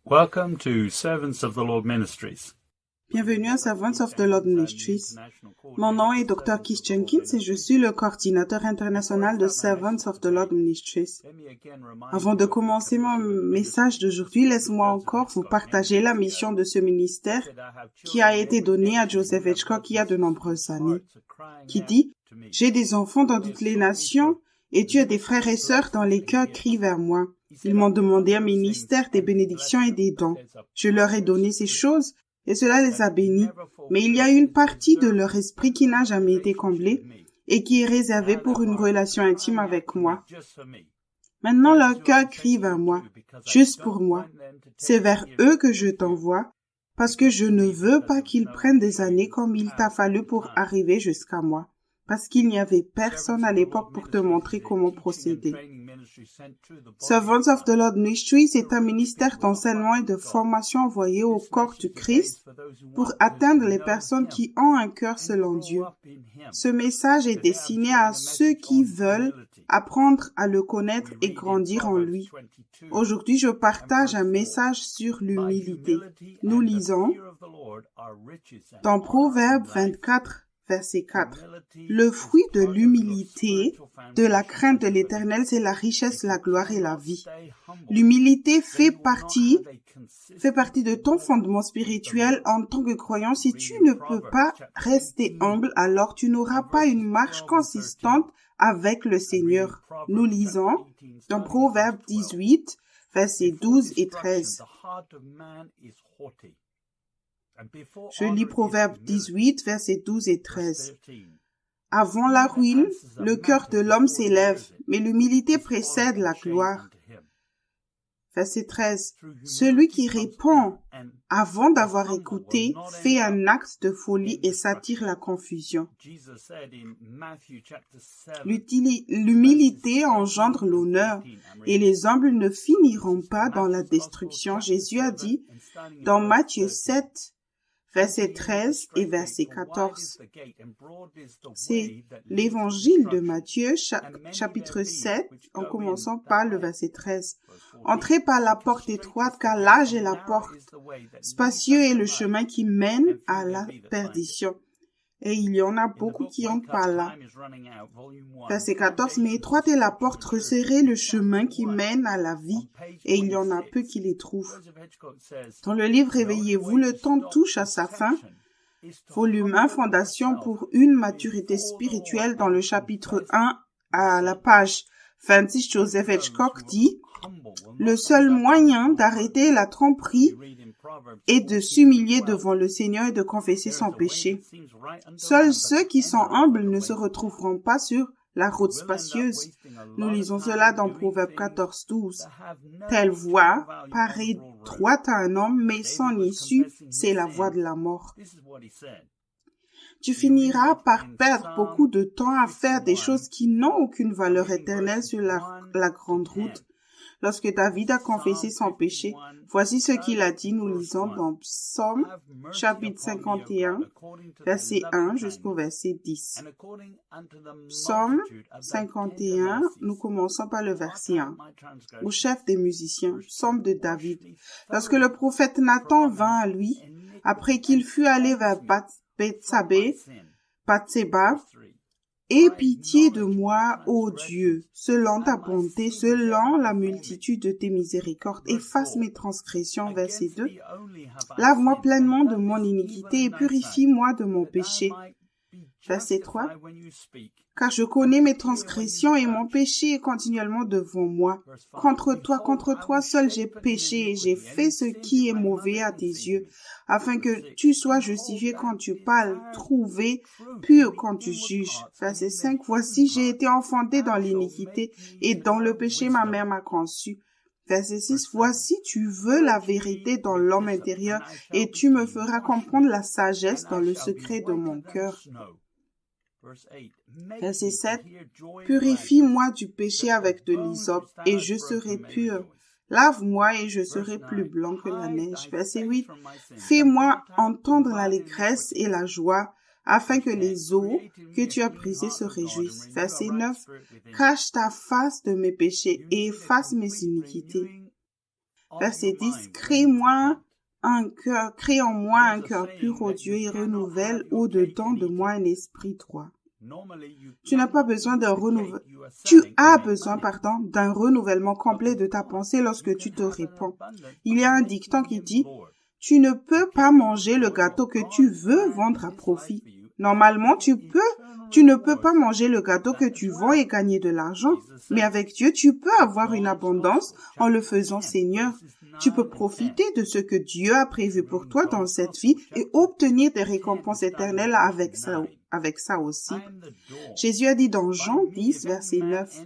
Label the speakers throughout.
Speaker 1: Welcome to Servants of the Lord Ministries.
Speaker 2: Bienvenue à Servants of the Lord Ministries. Mon nom est Dr. Keith Jenkins et je suis le coordinateur international de Servants of the Lord Ministries. Avant de commencer mon message d'aujourd'hui, laisse-moi encore vous partager la mission de ce ministère qui a été donnée à Joseph Hitchcock il y a de nombreuses années, qui dit « J'ai des enfants dans toutes les nations et tu as des frères et sœurs dans les cœurs crient vers moi. Ils m'ont demandé un ministère, des bénédictions et des dons. Je leur ai donné ces choses et cela les a bénis. Mais il y a une partie de leur esprit qui n'a jamais été comblée et qui est réservée pour une relation intime avec moi. Maintenant, leur cœur crie vers moi, juste pour moi. C'est vers eux que je t'envoie, parce que je ne veux pas qu'ils prennent des années comme il t'a fallu pour arriver jusqu'à moi, parce qu'il n'y avait personne à l'époque pour te montrer comment procéder. Servants of the Lord Ministries est un ministère d'enseignement et de formation envoyé au corps du Christ pour atteindre les personnes qui ont un cœur selon Dieu. Ce message est destiné à ceux qui veulent apprendre à le connaître et grandir en lui. Aujourd'hui, je partage un message sur l'humilité. Nous lisons dans Proverbe 24, Verset 4. Le fruit de l'humilité, de la crainte de l'Éternel, c'est la richesse, la gloire et la vie. L'humilité fait partie de ton fondement spirituel en tant que croyant. Si tu ne peux pas rester humble, alors tu n'auras pas une marche consistante avec le Seigneur. Nous lisons dans Proverbe 18, versets 12 et 13. Je lis Proverbe 18, versets 12 et 13. Avant la ruine, le cœur de l'homme s'élève, mais l'humilité précède la gloire. Verset 13. Celui qui répond avant d'avoir écouté fait un acte de folie et s'attire la confusion. L'humilité engendre l'honneur et les humbles ne finiront pas dans la destruction. Jésus a dit dans Matthieu 7, Verset 13 et verset 14. C'est l'évangile de Matthieu, chapitre 7, en commençant par le verset 13. Entrez par la porte étroite, car large est la porte. Spacieux est le chemin qui mène à la perdition. Et il y en a beaucoup qui entrent par là. Verset 14. Mais étroite est la porte, resserré le chemin qui mène à la vie, et il y en a peu qui les trouvent. Dans le livre Réveillez-vous, le temps touche à sa fin. Volume 1, Fondation pour une maturité spirituelle, dans le chapitre 1, à la page 26, Joseph Hitchcock dit « Le seul moyen d'arrêter la tromperie et de s'humilier devant le Seigneur et de confesser son péché. Seuls ceux qui sont humbles ne se retrouveront pas sur la route spacieuse. Nous lisons cela dans Proverbe 14, 12. Telle voie paraît droite à un homme, mais son issue, c'est la voie de la mort. Tu finiras par perdre beaucoup de temps à faire des choses qui n'ont aucune valeur éternelle sur la grande route. Lorsque David a confessé son péché, voici ce qu'il a dit, nous lisons dans Psaume, chapitre 51, verset 1 jusqu'au verset 10. Psaume 51, nous commençons par le verset 1. Au chef des musiciens, Psaume de David. Lorsque le prophète Nathan vint à lui, après qu'il fut allé vers Bathseba, aie pitié de moi, ô Dieu, selon ta bonté, selon la multitude de tes miséricordes, efface mes transgressions. Verset 2. Lave-moi pleinement de mon iniquité et purifie-moi de mon péché. Verset 3. Car je connais mes transgressions et mon péché est continuellement devant moi. Contre toi seul j'ai péché et j'ai fait ce qui est mauvais à tes yeux, afin que tu sois justifié quand tu parles, trouvé pur quand tu juges. Verset 5. Voici, j'ai été enfanté dans l'iniquité et dans le péché ma mère m'a conçu. Verset 6. Voici, tu veux la vérité dans l'homme intérieur et tu me feras comprendre la sagesse dans le secret de mon cœur. Verset 7. Purifie-moi du péché avec de l'hysope et je serai pur. Lave-moi et je serai plus blanc que la neige. Verset 8. Fais-moi entendre l'allégresse et la joie, afin que les eaux que tu as brisées se réjouissent. Verset 9. Cache ta face de mes péchés et efface mes iniquités. Verset 10, crée en moi un cœur pur, ô Dieu, et renouvelle au-dedans de moi un esprit droit. Tu n'as pas besoin d'un d'un renouvellement complet de ta pensée lorsque tu te répands. Il y a un dicton qui dit, tu ne peux pas manger le gâteau que tu veux vendre à profit. Normalement, tu ne peux pas manger le gâteau que tu vends et gagner de l'argent. Mais avec Dieu, tu peux avoir une abondance en le faisant Seigneur. Tu peux profiter de ce que Dieu a prévu pour toi dans cette vie et obtenir des récompenses éternelles avec ça aussi. Jésus a dit dans Jean 10, verset 9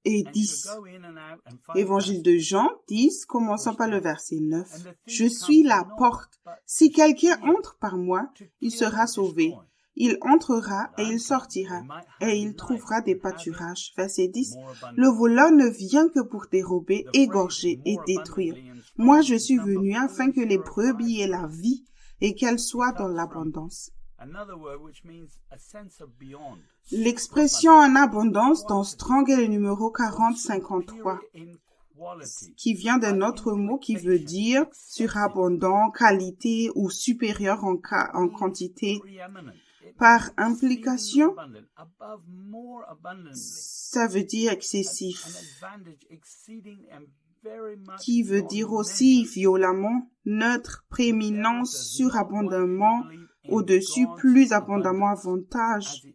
Speaker 2: et 10. Évangile de Jean 10, commençons par le verset 9. Je suis la porte. Si quelqu'un entre par moi, il sera sauvé. Il entrera et il sortira et il trouvera des pâturages. Verset 10. Le voleur ne vient que pour dérober, égorger et détruire. Moi, je suis venu afin que les brebis aient la vie et qu'elles soient dans l'abondance. L'expression en abondance dans Strong est le numéro 4053, qui vient d'un autre mot qui veut dire surabondant, qualité ou supérieur en quantité. Par implication, ça veut dire excessif, qui veut dire aussi violemment, neutre, prééminence, surabondamment, au-dessus, plus abondamment, avantage,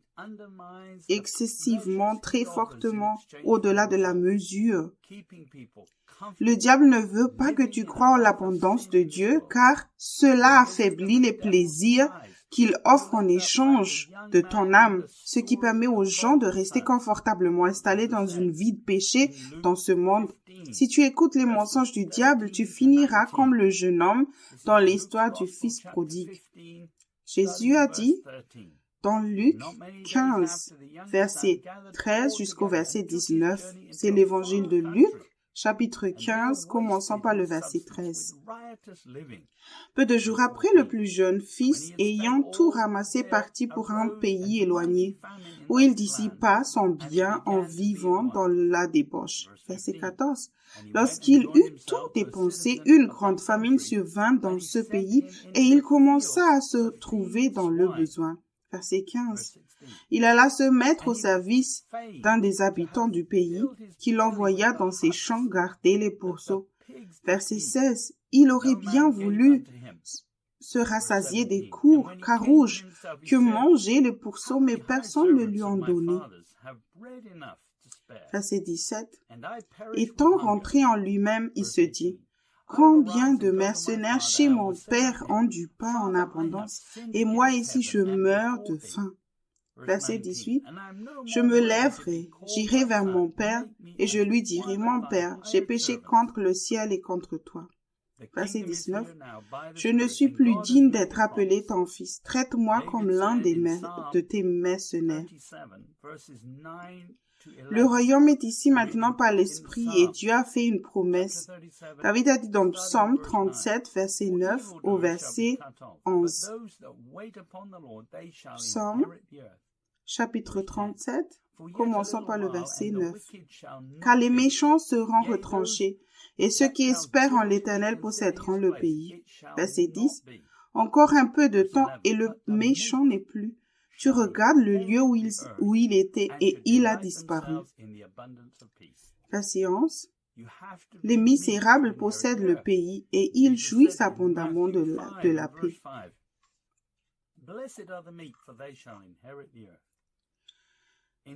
Speaker 2: excessivement, très fortement, au-delà de la mesure. Le diable ne veut pas que tu crois en l'abondance de Dieu, car cela affaiblit les plaisirs qu'il offre en échange de ton âme, ce qui permet aux gens de rester confortablement installés dans une vie de péché dans ce monde. Si tu écoutes les mensonges du diable, tu finiras comme le jeune homme dans l'histoire du fils prodigue. Jésus a dit dans Luc 15, verset 13 jusqu'au verset 19, c'est l'évangile de Luc, chapitre 15, commençant par le verset 13. Peu de jours après, le plus jeune fils, ayant tout ramassé, partit pour un pays éloigné, où il dissipa son bien en vivant dans la débauche. Verset 14. Lorsqu'il eut tout dépensé, une grande famine survint dans ce pays, et il commença à se trouver dans le besoin. Verset 15. Il alla se mettre au service d'un des habitants du pays, qui l'envoya dans ses champs garder les pourceaux. Verset 16. Il aurait bien voulu se rassasier des carouges que mangeaient les pourceaux, mais personne ne lui en donnait. Verset 17. Étant rentré en lui-même, il se dit, combien de mercenaires chez mon père ont du pain en abondance, et moi ici je meurs de faim. Verset 18. Je me lèverai, j'irai vers mon père, et je lui dirai, mon père, j'ai péché contre le ciel et contre toi. Verset 19. Je ne suis plus digne d'être appelé ton fils. Traite-moi comme l'un de tes mercenaires. Le royaume est ici maintenant par l'Esprit et Dieu a fait une promesse. David a dit dans Psaume 37, verset 9 au verset 11. Psaume, chapitre 37, commençons par le verset 9. Car les méchants seront retranchés, et ceux qui espèrent en l'Éternel posséderont le pays. Verset 10. Encore un peu de temps et le méchant n'est plus. Tu regardes le lieu où il était et il a disparu. Verset 11. Les misérables possèdent le pays et ils jouissent abondamment de la paix.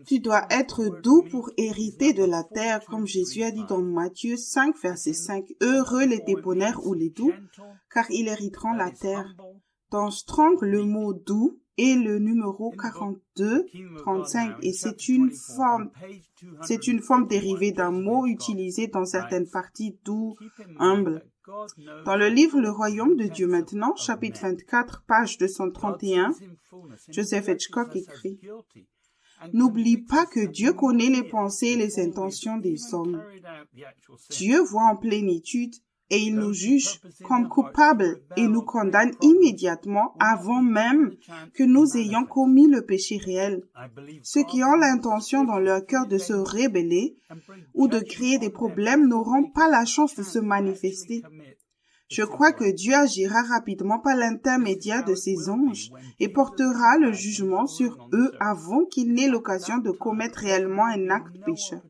Speaker 2: Tu dois être doux pour hériter de la terre, comme Jésus a dit dans Matthieu 5, verset 5. Heureux les débonnaires ou les doux, car ils hériteront la terre. Dans Strong, le mot doux est le numéro 42, 35, et c'est une forme dérivée d'un mot utilisé dans certaines parties doux, humble. Dans le livre Le Royaume de Dieu maintenant, chapitre 24, page 231, Joseph Hitchcock écrit: N'oublie pas que Dieu connaît les pensées et les intentions des hommes. Dieu voit en plénitude et il nous juge comme coupables et nous condamne immédiatement avant même que nous ayons commis le péché réel. Ceux qui ont l'intention dans leur cœur de se rébeller ou de créer des problèmes n'auront pas la chance de se manifester. Je crois que Dieu agira rapidement par l'intermédiaire de ses anges et portera le jugement sur eux avant qu'ils n'aient l'occasion de commettre réellement un acte pécheur.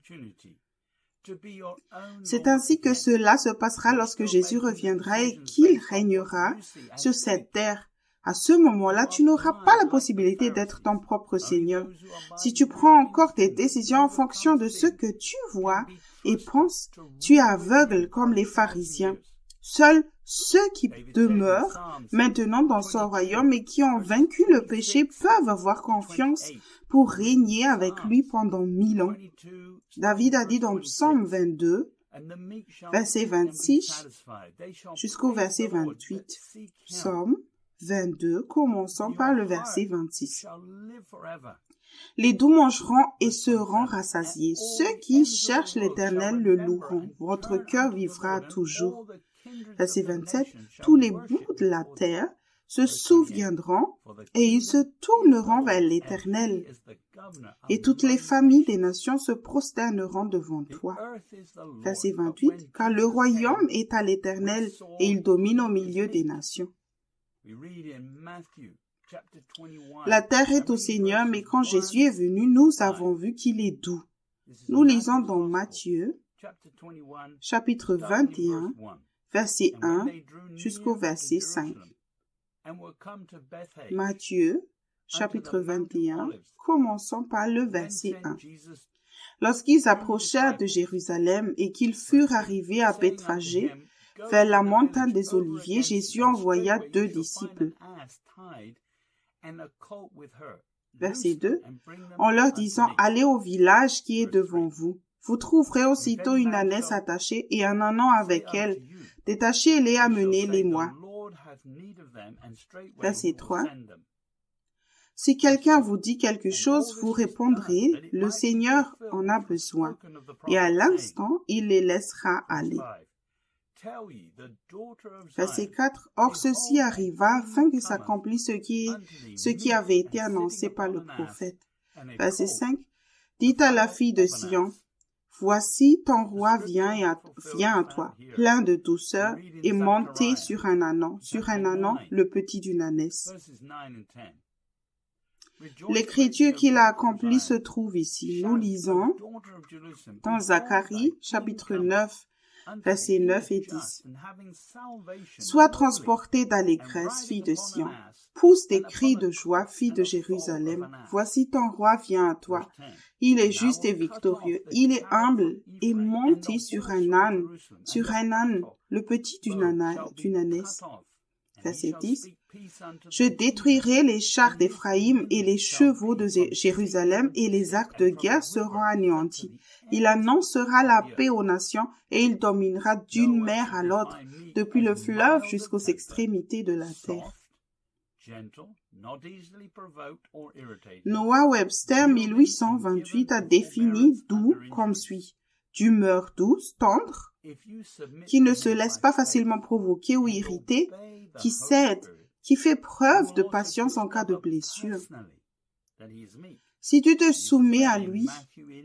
Speaker 2: C'est ainsi que cela se passera lorsque Jésus reviendra et qu'il régnera sur cette terre. À ce moment-là, tu n'auras pas la possibilité d'être ton propre Seigneur. Si tu prends encore tes décisions en fonction de ce que tu vois et penses, tu es aveugle comme les pharisiens. Seuls ceux qui demeurent maintenant dans son royaume et qui ont vaincu le péché peuvent avoir confiance pour régner avec lui pendant 1000 ans. David a dit dans Psaume 22, verset 26 jusqu'au verset 28. Psaume 22, commençons par le verset 26. Les doux mangeront et seront rassasiés. Ceux qui cherchent l'Éternel le loueront. Votre cœur vivra toujours. Verset 27. Tous les bouts de la terre se souviendront et ils se tourneront vers l'Éternel. Et toutes les familles des nations se prosterneront devant toi. Verset 28. Car le royaume est à l'Éternel et il domine au milieu des nations. La terre est au Seigneur, mais quand Jésus est venu, nous avons vu qu'il est doux. Nous lisons dans Matthieu, chapitre 21, verset 1 jusqu'au verset 5. Matthieu, chapitre 21, commençons par le verset 1. Lorsqu'ils approchèrent de Jérusalem et qu'ils furent arrivés à Bethphagée, vers la montagne des Oliviers, Jésus envoya 2 disciples. Verset 2. En leur disant, allez au village qui est devant vous. Vous trouverez aussitôt une ânesse attachée et un ânon avec elle. Détachez-les, amenez-les-moi. Verset 3. Si quelqu'un vous dit quelque chose, vous répondrez, le Seigneur en a besoin. Et à l'instant, il les laissera aller. Verset 4. Or ceci arriva afin que s'accomplisse ce qui avait été annoncé par le prophète. Verset 5. Dites à la fille de Sion, voici ton roi vient à toi, plein de douceur, et monté sur un ânon, le petit d'une ânesse. L'écriture qu'il a accomplie se trouve ici. Nous lisons dans Zacharie, chapitre 9, versets 9 et 10. Sois transportée d'allégresse, fille de Sion. Pousse des cris de joie, fille de Jérusalem. Voici ton roi vient à toi. Il est juste et victorieux. Il est humble et monté sur un âne, le petit d'une ânesse. Verset 10. Je détruirai les chars d'Éphraïm et les chevaux de Jérusalem et les arcs de guerre seront anéantis. Il annoncera la paix aux nations et il dominera d'une mer à l'autre, depuis le fleuve jusqu'aux extrémités de la terre. Noah Webster 1828 a défini doux comme suit. D'humeur douce, tendre, qui ne se laisse pas facilement provoquer ou irriter, qui cède, qui fait preuve de patience en cas de blessure. Si tu te soumets à lui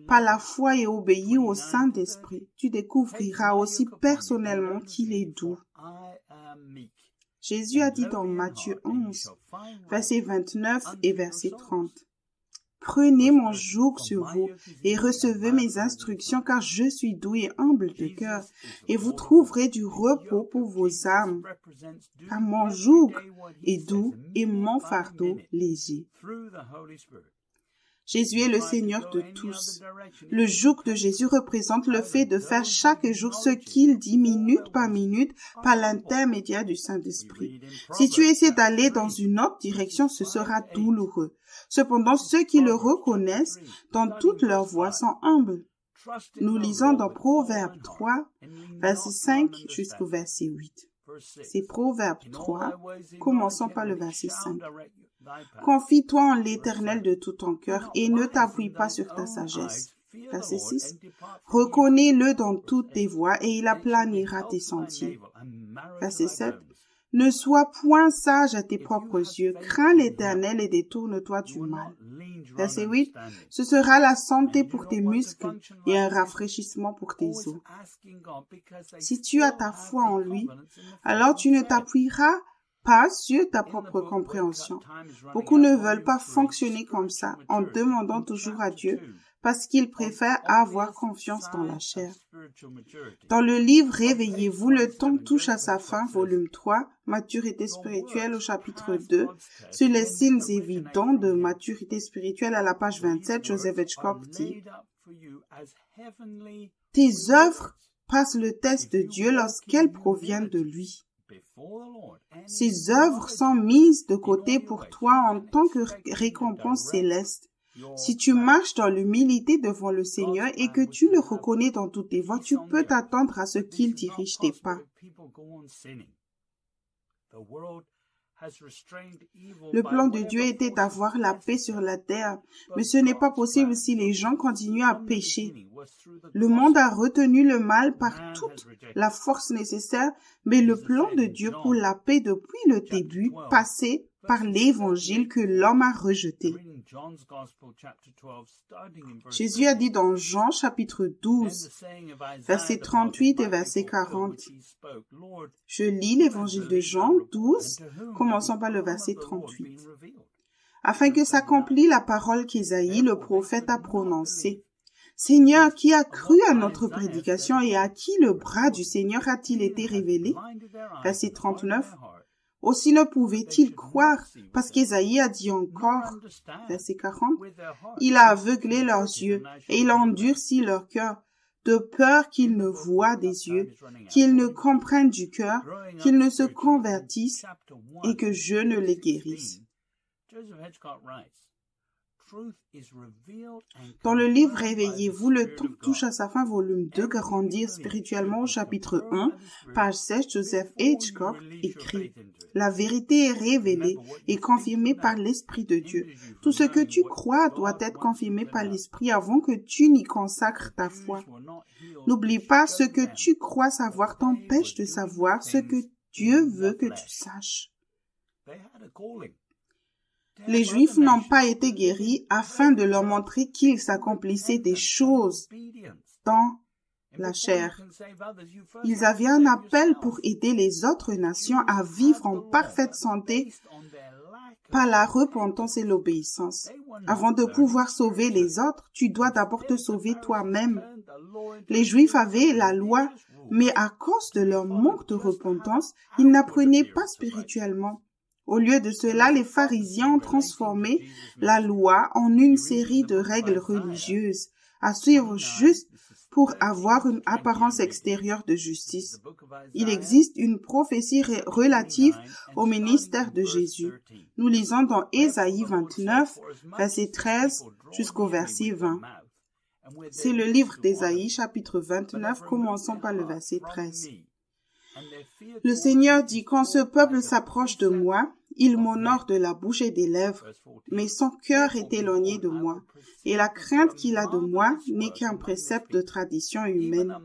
Speaker 2: par la foi et obéis au Saint-Esprit, tu découvriras aussi personnellement qu'il est doux. Jésus a dit dans Matthieu 11, verset 29 et verset 30, « Prenez mon joug sur vous et recevez mes instructions, car je suis doux et humble de cœur, et vous trouverez du repos pour vos âmes. Car mon joug est doux et mon fardeau léger. » Jésus est le Seigneur de tous. Le joug de Jésus représente le fait de faire chaque jour ce qu'il dit minute par minute par l'intermédiaire du Saint-Esprit. Si tu essaies d'aller dans une autre direction, ce sera douloureux. Cependant, ceux qui le reconnaissent dans toutes leurs voies sont humbles. Nous lisons dans Proverbe 3, verset 5 jusqu'au verset 8. C'est Proverbe 3, commençons par le verset 5. Confie-toi en l'Éternel de tout ton cœur et ne t'appuie pas sur ta sagesse. Verset 6. Reconnais-le dans toutes tes voies et il aplanira tes sentiers. Verset 7. Ne sois point sage à tes propres yeux, crains l'Éternel et détourne-toi du mal. Verset 8. Ce sera la santé pour tes muscles et un rafraîchissement pour tes os. Si tu as ta foi en lui, alors tu ne t'appuieras pas sur ta propre compréhension. Beaucoup ne veulent pas fonctionner comme ça, en demandant toujours à Dieu, parce qu'ils préfèrent avoir confiance dans la chair. Dans le livre Réveillez-vous, le temps touche à sa fin, volume 3, Maturité spirituelle au chapitre 2, sur les signes évidents de maturité spirituelle à la page 27, Joseph Hitchcock dit « Tes œuvres passent le test de Dieu lorsqu'elles proviennent de lui. Ces œuvres sont mises de côté pour toi en tant que récompense céleste. Si tu marches dans l'humilité devant le Seigneur et que tu le reconnais dans toutes tes voies, tu peux t'attendre à ce qu'il dirige tes pas. Le plan de Dieu était d'avoir la paix sur la terre, mais ce n'est pas possible si les gens continuent à pécher. Le monde a retenu le mal par toute la force nécessaire, mais le plan de Dieu pour la paix depuis le début passait par l'Évangile que l'homme a rejeté. Jésus a dit dans Jean chapitre 12, verset 38 et verset 40. Je lis l'Évangile de Jean 12, commençons par le verset 38. Afin que s'accomplisse la parole qu'Ésaïe, le prophète, a prononcée. Seigneur, qui a cru à notre prédication et à qui le bras du Seigneur a-t-il été révélé? Verset 39. Aussi ne pouvait-il croire, parce qu'Ésaïe a dit encore, verset 40, « Il a aveuglé leurs yeux et il a endurci leur cœur, de peur qu'ils ne voient des yeux, qu'ils ne comprennent du cœur, qu'ils ne se convertissent et que je ne les guérisse. » Dans le livre Réveillez-vous, le temps touche à sa fin, volume 2, Grandir spirituellement, au chapitre 1, page 16, Joseph Hitchcock écrit « La vérité est révélée et confirmée par l'Esprit de Dieu. Tout ce que tu crois doit être confirmé par l'Esprit avant que tu n'y consacres ta foi. N'oublie pas, ce que tu crois savoir t'empêche de savoir ce que Dieu veut que tu saches. » Les Juifs n'ont pas été guéris afin de leur montrer qu'il s'accomplissait des choses dans la chair. Ils avaient un appel pour aider les autres nations à vivre en parfaite santé par la repentance et l'obéissance. Avant de pouvoir sauver les autres, tu dois d'abord te sauver toi-même. Les Juifs avaient la loi, mais à cause de leur manque de repentance, ils n'apprenaient pas spirituellement. Au lieu de cela, les pharisiens ont transformé la loi en une série de règles religieuses à suivre juste pour avoir une apparence extérieure de justice. Il existe une prophétie relative au ministère de Jésus. Nous lisons dans Ésaïe 29, verset 13 jusqu'au verset 20. C'est le livre d'Ésaïe, chapitre 29, commençons par le verset 13. Le Seigneur dit, quand ce peuple s'approche de moi, il m'honore de la bouche et des lèvres, mais son cœur est éloigné de moi, et la crainte qu'il a de moi n'est qu'un précepte de tradition humaine.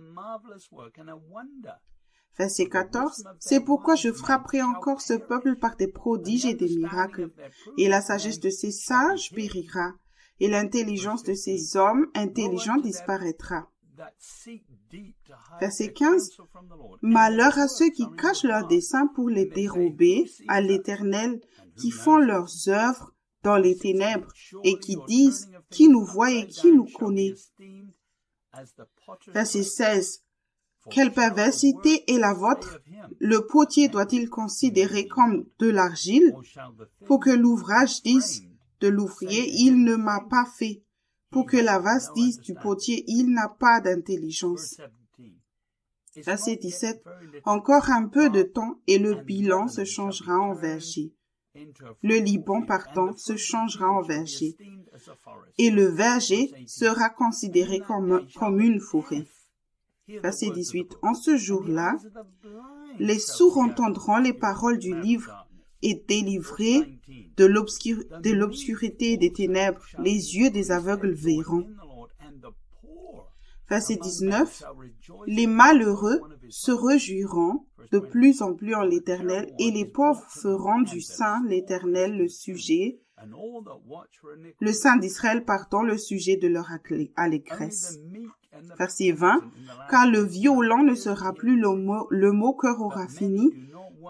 Speaker 2: Verset 14, c'est pourquoi je frapperai encore ce peuple par des prodiges et des miracles, et la sagesse de ses sages périra, et l'intelligence de ces hommes intelligents disparaîtra. Verset 15. Malheur à ceux qui cachent leurs desseins pour les dérober à l'Éternel, qui font leurs œuvres dans les ténèbres et qui disent qui nous voit et qui nous connaît. Verset 16. Quelle perversité est la vôtre? Le potier doit-il considérer comme de l'argile pour que l'ouvrage dise de l'ouvrier, il ne m'a pas fait, pour que la vase dise du potier, il n'a pas d'intelligence. Verset 17. Encore un peu de temps et le bilan se changera en verger. Le Liban partant se changera en verger. Et le verger sera considéré comme une forêt. Verset 18. En ce jour-là, les sourds entendront les paroles du livre et délivrés de l'obscurité et des ténèbres, les yeux des aveugles verront. Verset 19, les malheureux se réjouiront de plus en plus en l'Éternel, et les pauvres feront du Saint l'Éternel le sujet, le Saint d'Israël le sujet de leur allégresse. Verset 20, car le violent ne sera plus le mot cœur aura fini,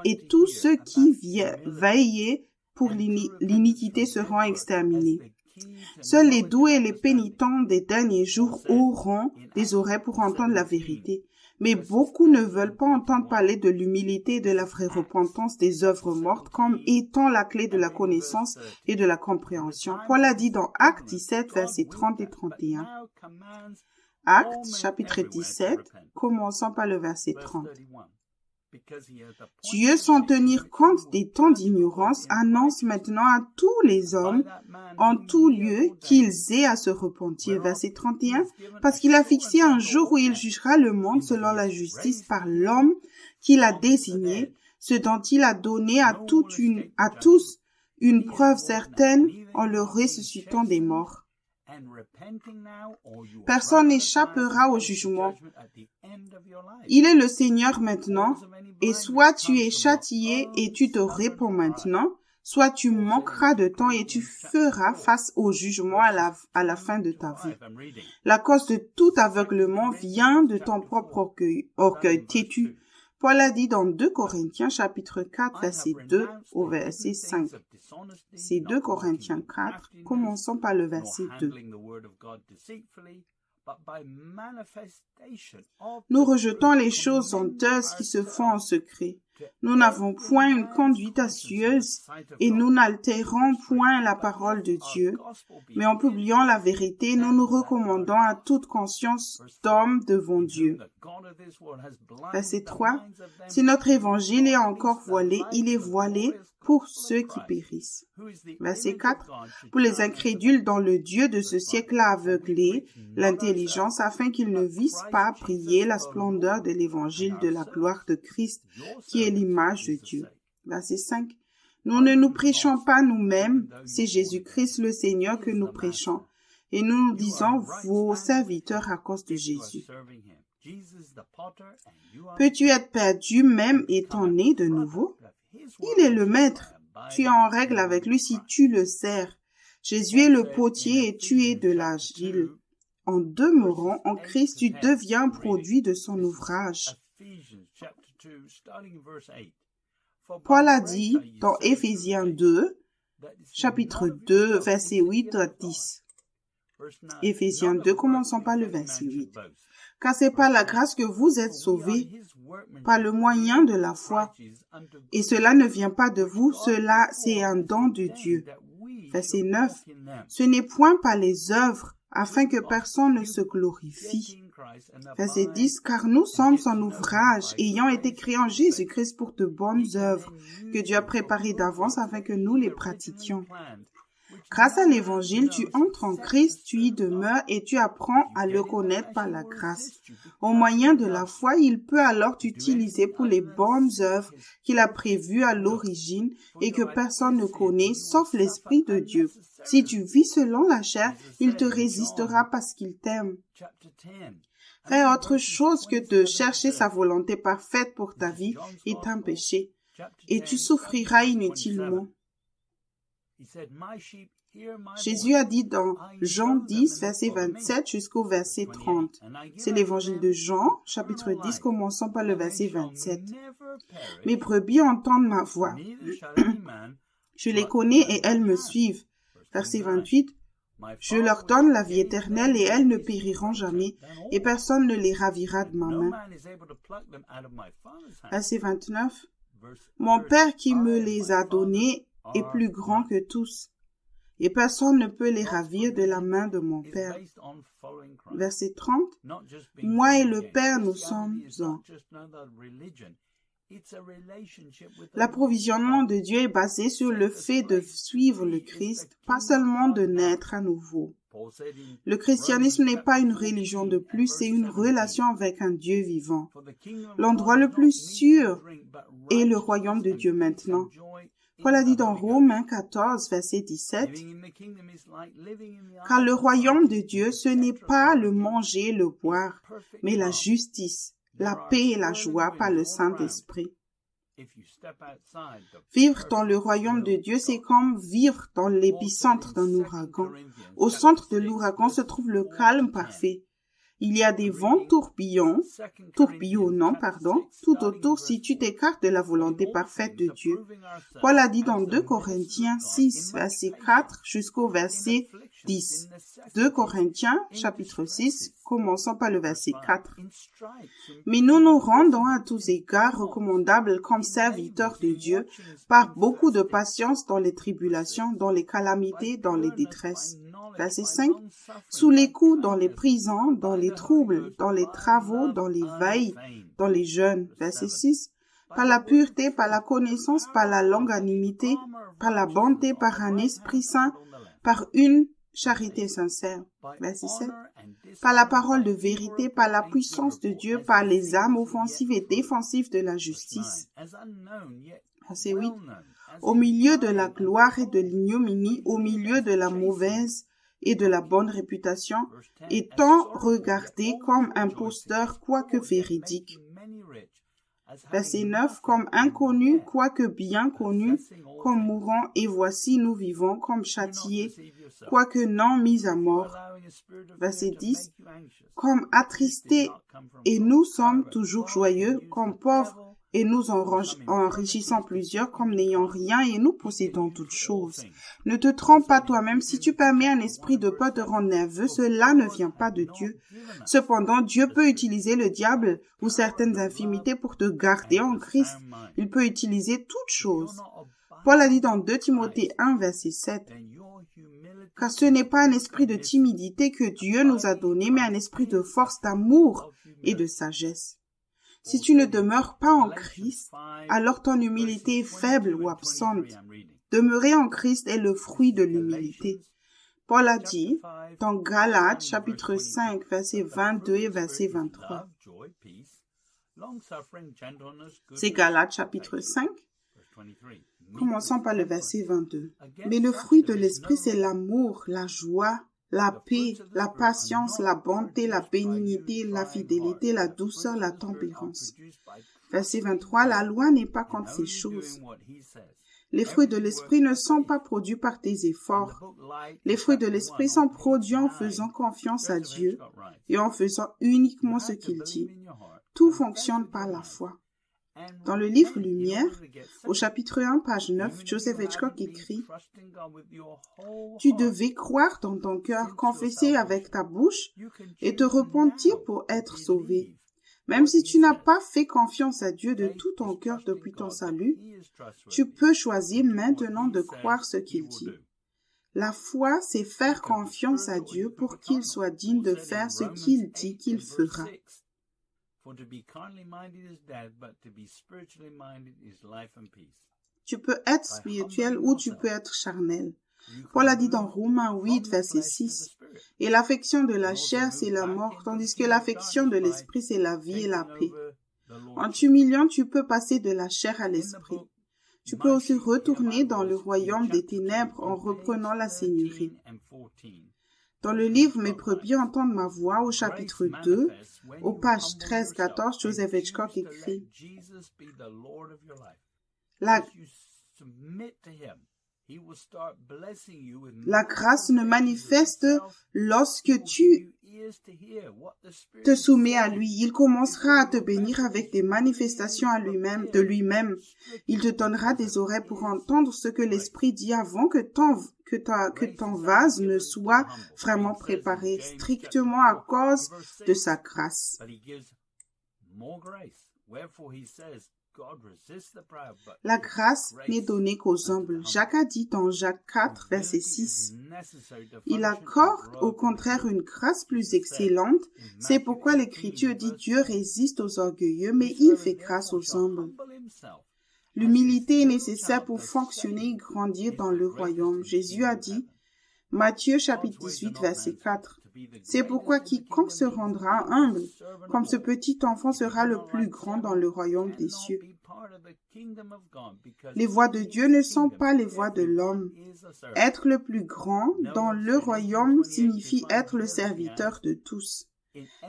Speaker 2: et tous ceux qui veillent pour l'iniquité seront exterminés. Seuls les doux et les pénitents des derniers jours auront des oreilles pour entendre la vérité. Mais beaucoup ne veulent pas entendre parler de l'humilité et de la vraie repentance des œuvres mortes comme étant la clé de la connaissance et de la compréhension. Paul a dit dans Actes 17, versets 30 et 31. Actes, chapitre 17, commençons par le verset 30. Dieu, sans tenir compte des temps d'ignorance, annonce maintenant à tous les hommes, en tout lieu, qu'ils aient à se repentir. Verset 31, parce qu'il a fixé un jour où il jugera le monde selon la justice par l'homme qu'il a désigné, ce dont il a donné à tous une preuve certaine en le ressuscitant des morts. Personne n'échappera au jugement. Il est le Seigneur maintenant, et soit tu es châtié et tu te répands maintenant, soit tu manqueras de temps et tu feras face au jugement à la fin de ta vie. La cause de tout aveuglement vient de ton propre orgueil têtu. Paul a dit dans 2 Corinthiens chapitre 4, verset 2 au verset 5. C'est 2 Corinthiens 4, commençons par le verset 2. Nous rejetons les choses honteuses qui se font en secret. Nous n'avons point une conduite astucieuse et nous n'altérons point la parole de Dieu, mais en publiant la vérité, nous nous recommandons à toute conscience d'homme devant Dieu. Verset 3. Si notre évangile est encore voilé, il est voilé pour ceux qui périssent. Verset 4. Pour les incrédules dont le Dieu de ce siècle a aveuglé l'intelligence afin qu'ils ne vissent pas briller la splendeur de l'évangile de la gloire de Christ, qui est l'image de Dieu. Verset 5. Nous ne nous prêchons pas nous-mêmes, c'est Jésus-Christ le Seigneur que nous prêchons, et nous nous disons vos serviteurs à cause de Jésus. Peux-tu être perdu même étant né de nouveau? Il est le maître. Tu es en règle avec lui si tu le sers. Jésus est le potier et tu es de l'argile. En demeurant en Christ, tu deviens produit de son ouvrage. Paul a dit dans Éphésiens 2, chapitre 2, verset 8 à 10. Éphésiens 2, commençons par le verset 8. Car c'est par la grâce que vous êtes sauvés, par le moyen de la foi. Et cela ne vient pas de vous, cela c'est un don de Dieu. Verset 9. Ce n'est point par les œuvres, afin que personne ne se glorifie. Verset 10. Car nous sommes son ouvrage, ayant été créés en Jésus-Christ pour de bonnes œuvres, que Dieu a préparées d'avance afin que nous les pratiquions. Grâce à l'Évangile, tu entres en Christ, tu y demeures et tu apprends à le connaître par la grâce. Au moyen de la foi, il peut alors t'utiliser pour les bonnes œuvres qu'il a prévues à l'origine et que personne ne connaît, sauf l'Esprit de Dieu. Si tu vis selon la chair, il te résistera parce qu'il t'aime. Faire autre chose que de chercher sa volonté parfaite pour ta vie est un péché, et tu souffriras inutilement. Jésus a dit dans Jean 10, verset 27 jusqu'au verset 30. C'est l'évangile de Jean, chapitre 10, commençons par le verset 27. Mes brebis entendent ma voix. Je les connais et elles me suivent. Verset 28. Je leur donne la vie éternelle et elles ne périront jamais, et personne ne les ravira de ma main. Verset 29. Mon Père qui me les a donnés est plus grand que tous, et personne ne peut les ravir de la main de mon Père. Verset 30. Moi et le Père, nous sommes un. L'approvisionnement de Dieu est basé sur le fait de suivre le Christ, pas seulement de naître à nouveau. Le christianisme n'est pas une religion de plus, c'est une relation avec un Dieu vivant. L'endroit le plus sûr est le royaume de Dieu maintenant. Paul a dit dans Romains 14, verset 17, « Car le royaume de Dieu, ce n'est pas le manger, le boire, mais la justice, la paix et la joie par le Saint-Esprit. » Vivre dans le royaume de Dieu, c'est comme vivre dans l'épicentre d'un ouragan. Au centre de l'ouragan se trouve le calme parfait. Il y a des vents tourbillonnants, tout autour si tu t'écartes de la volonté parfaite de Dieu. Paul a dit dans 2 Corinthiens 6, verset 4 jusqu'au verset 10. 2 Corinthiens, chapitre 6, commençons par le verset 4. « Mais nous nous rendons à tous égards recommandables comme serviteurs de Dieu, par beaucoup de patience dans les tribulations, dans les calamités, dans les détresses. » Verset 5. « Sous les coups, dans les prisons, dans les troubles, dans les travaux, dans les veilles, dans les jeûnes. » Verset 6. « Par la pureté, par la connaissance, par la longanimité, par la bonté, par un esprit saint, par une charité sincère. » Verset 7. « Par la parole de vérité, par la puissance de Dieu, par les armes offensives et défensives de la justice. » Verset 8. « Au milieu de la gloire et de l'ignominie, au milieu de la mauvaise et de la bonne réputation, étant regardé comme imposteur, quoique véridique. » Verset 9, « Comme inconnu, quoique bien connu, comme mourant, et voici nous vivons comme châtiés, quoique non mis à mort. » Verset 10, « Comme attristés, et nous sommes toujours joyeux, comme pauvres, et nous enrichissons plusieurs, comme n'ayant rien, et nous possédons toutes choses. Ne te trompe pas toi-même, si tu permets un esprit de peur te rendre nerveux, cela ne vient pas de Dieu. Cependant, Dieu peut utiliser le diable ou certaines infimités pour te garder en Christ. Il peut utiliser toutes choses. Paul a dit dans 2 Timothée 1, verset 7, « Car ce n'est pas un esprit de timidité que Dieu nous a donné, mais un esprit de force, d'amour et de sagesse. » Si tu ne demeures pas en Christ, alors ton humilité est faible ou absente. Demeurer en Christ est le fruit de l'humilité. Paul a dit dans Galates chapitre 5, verset 22 et verset 23. C'est Galates chapitre 5. Commençons par le verset 22. « Mais le fruit de l'esprit, c'est l'amour, la joie, la paix, la patience, la bonté, la bénignité, la fidélité, la douceur, la tempérance. » Verset 23, « La loi n'est pas contre ces choses. Les fruits de l'esprit ne sont pas produits par tes efforts. Les fruits de l'esprit sont produits en faisant confiance à Dieu et en faisant uniquement ce qu'il dit. Tout fonctionne par la foi. » Dans le livre Lumière, au chapitre 1, page 9, Joseph Hitchcock écrit « Tu devais croire dans ton cœur, confesser avec ta bouche et te repentir pour être sauvé. Même si tu n'as pas fait confiance à Dieu de tout ton cœur depuis ton salut, tu peux choisir maintenant de croire ce qu'il dit. La foi, c'est faire confiance à Dieu pour qu'il soit digne de faire ce qu'il dit qu'il fera. Tu peux être spirituel ou tu peux être charnel. Paul a dit dans Romains 8, verset 6, « Et l'affection de la chair, c'est la mort, tandis que l'affection de l'esprit, c'est la vie et la paix. » En t'humiliant, tu peux passer de la chair à l'esprit. Tu peux aussi retourner dans le royaume des ténèbres en reprenant la seigneurie. Dans le livre « Mes brebis entendent ma voix » au chapitre 2, aux pages 13-14, Joseph Hitchcock écrit La grâce ne manifeste lorsque tu te soumets à lui. Il commencera à te bénir avec des manifestations de lui-même. Il te donnera des oreilles pour entendre ce que l'Esprit dit avant que ton vase ne soit vraiment préparé, strictement à cause de sa grâce. La grâce n'est donnée qu'aux humbles. Jacques a dit dans Jacques 4, verset 6, « Il accorde au contraire une grâce plus excellente. C'est pourquoi l'Écriture dit Dieu résiste aux orgueilleux, mais il fait grâce aux humbles. » L'humilité est nécessaire pour fonctionner et grandir dans le royaume. Jésus a dit, Matthieu chapitre 18, verset 4, « C'est pourquoi quiconque se rendra humble, comme ce petit enfant sera le plus grand dans le royaume des cieux. » Les voies de Dieu ne sont pas les voies de l'homme. Être le plus grand dans le royaume signifie être le serviteur de tous.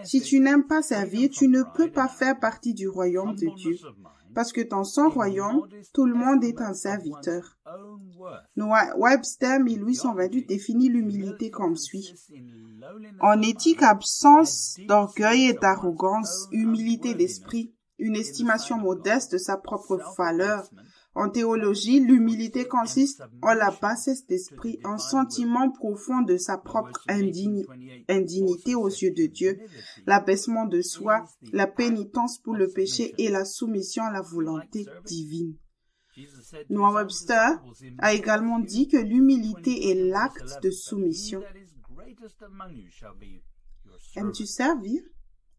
Speaker 2: Si tu n'aimes pas servir, tu ne peux pas faire partie du royaume de Dieu. Parce que dans son royaume, tout le monde est un serviteur. Noah Webster 1828 définit l'humilité comme suit. En éthique, absence d'orgueil et d'arrogance, humilité d'esprit, une estimation modeste de sa propre valeur. En théologie, l'humilité consiste en la bassesse d'esprit, un sentiment profond de sa propre indignité aux yeux de Dieu, l'abaissement de soi, la pénitence pour le péché et la soumission à la volonté divine. Noah Webster a également dit que l'humilité est l'acte de soumission. Aimes-tu servir?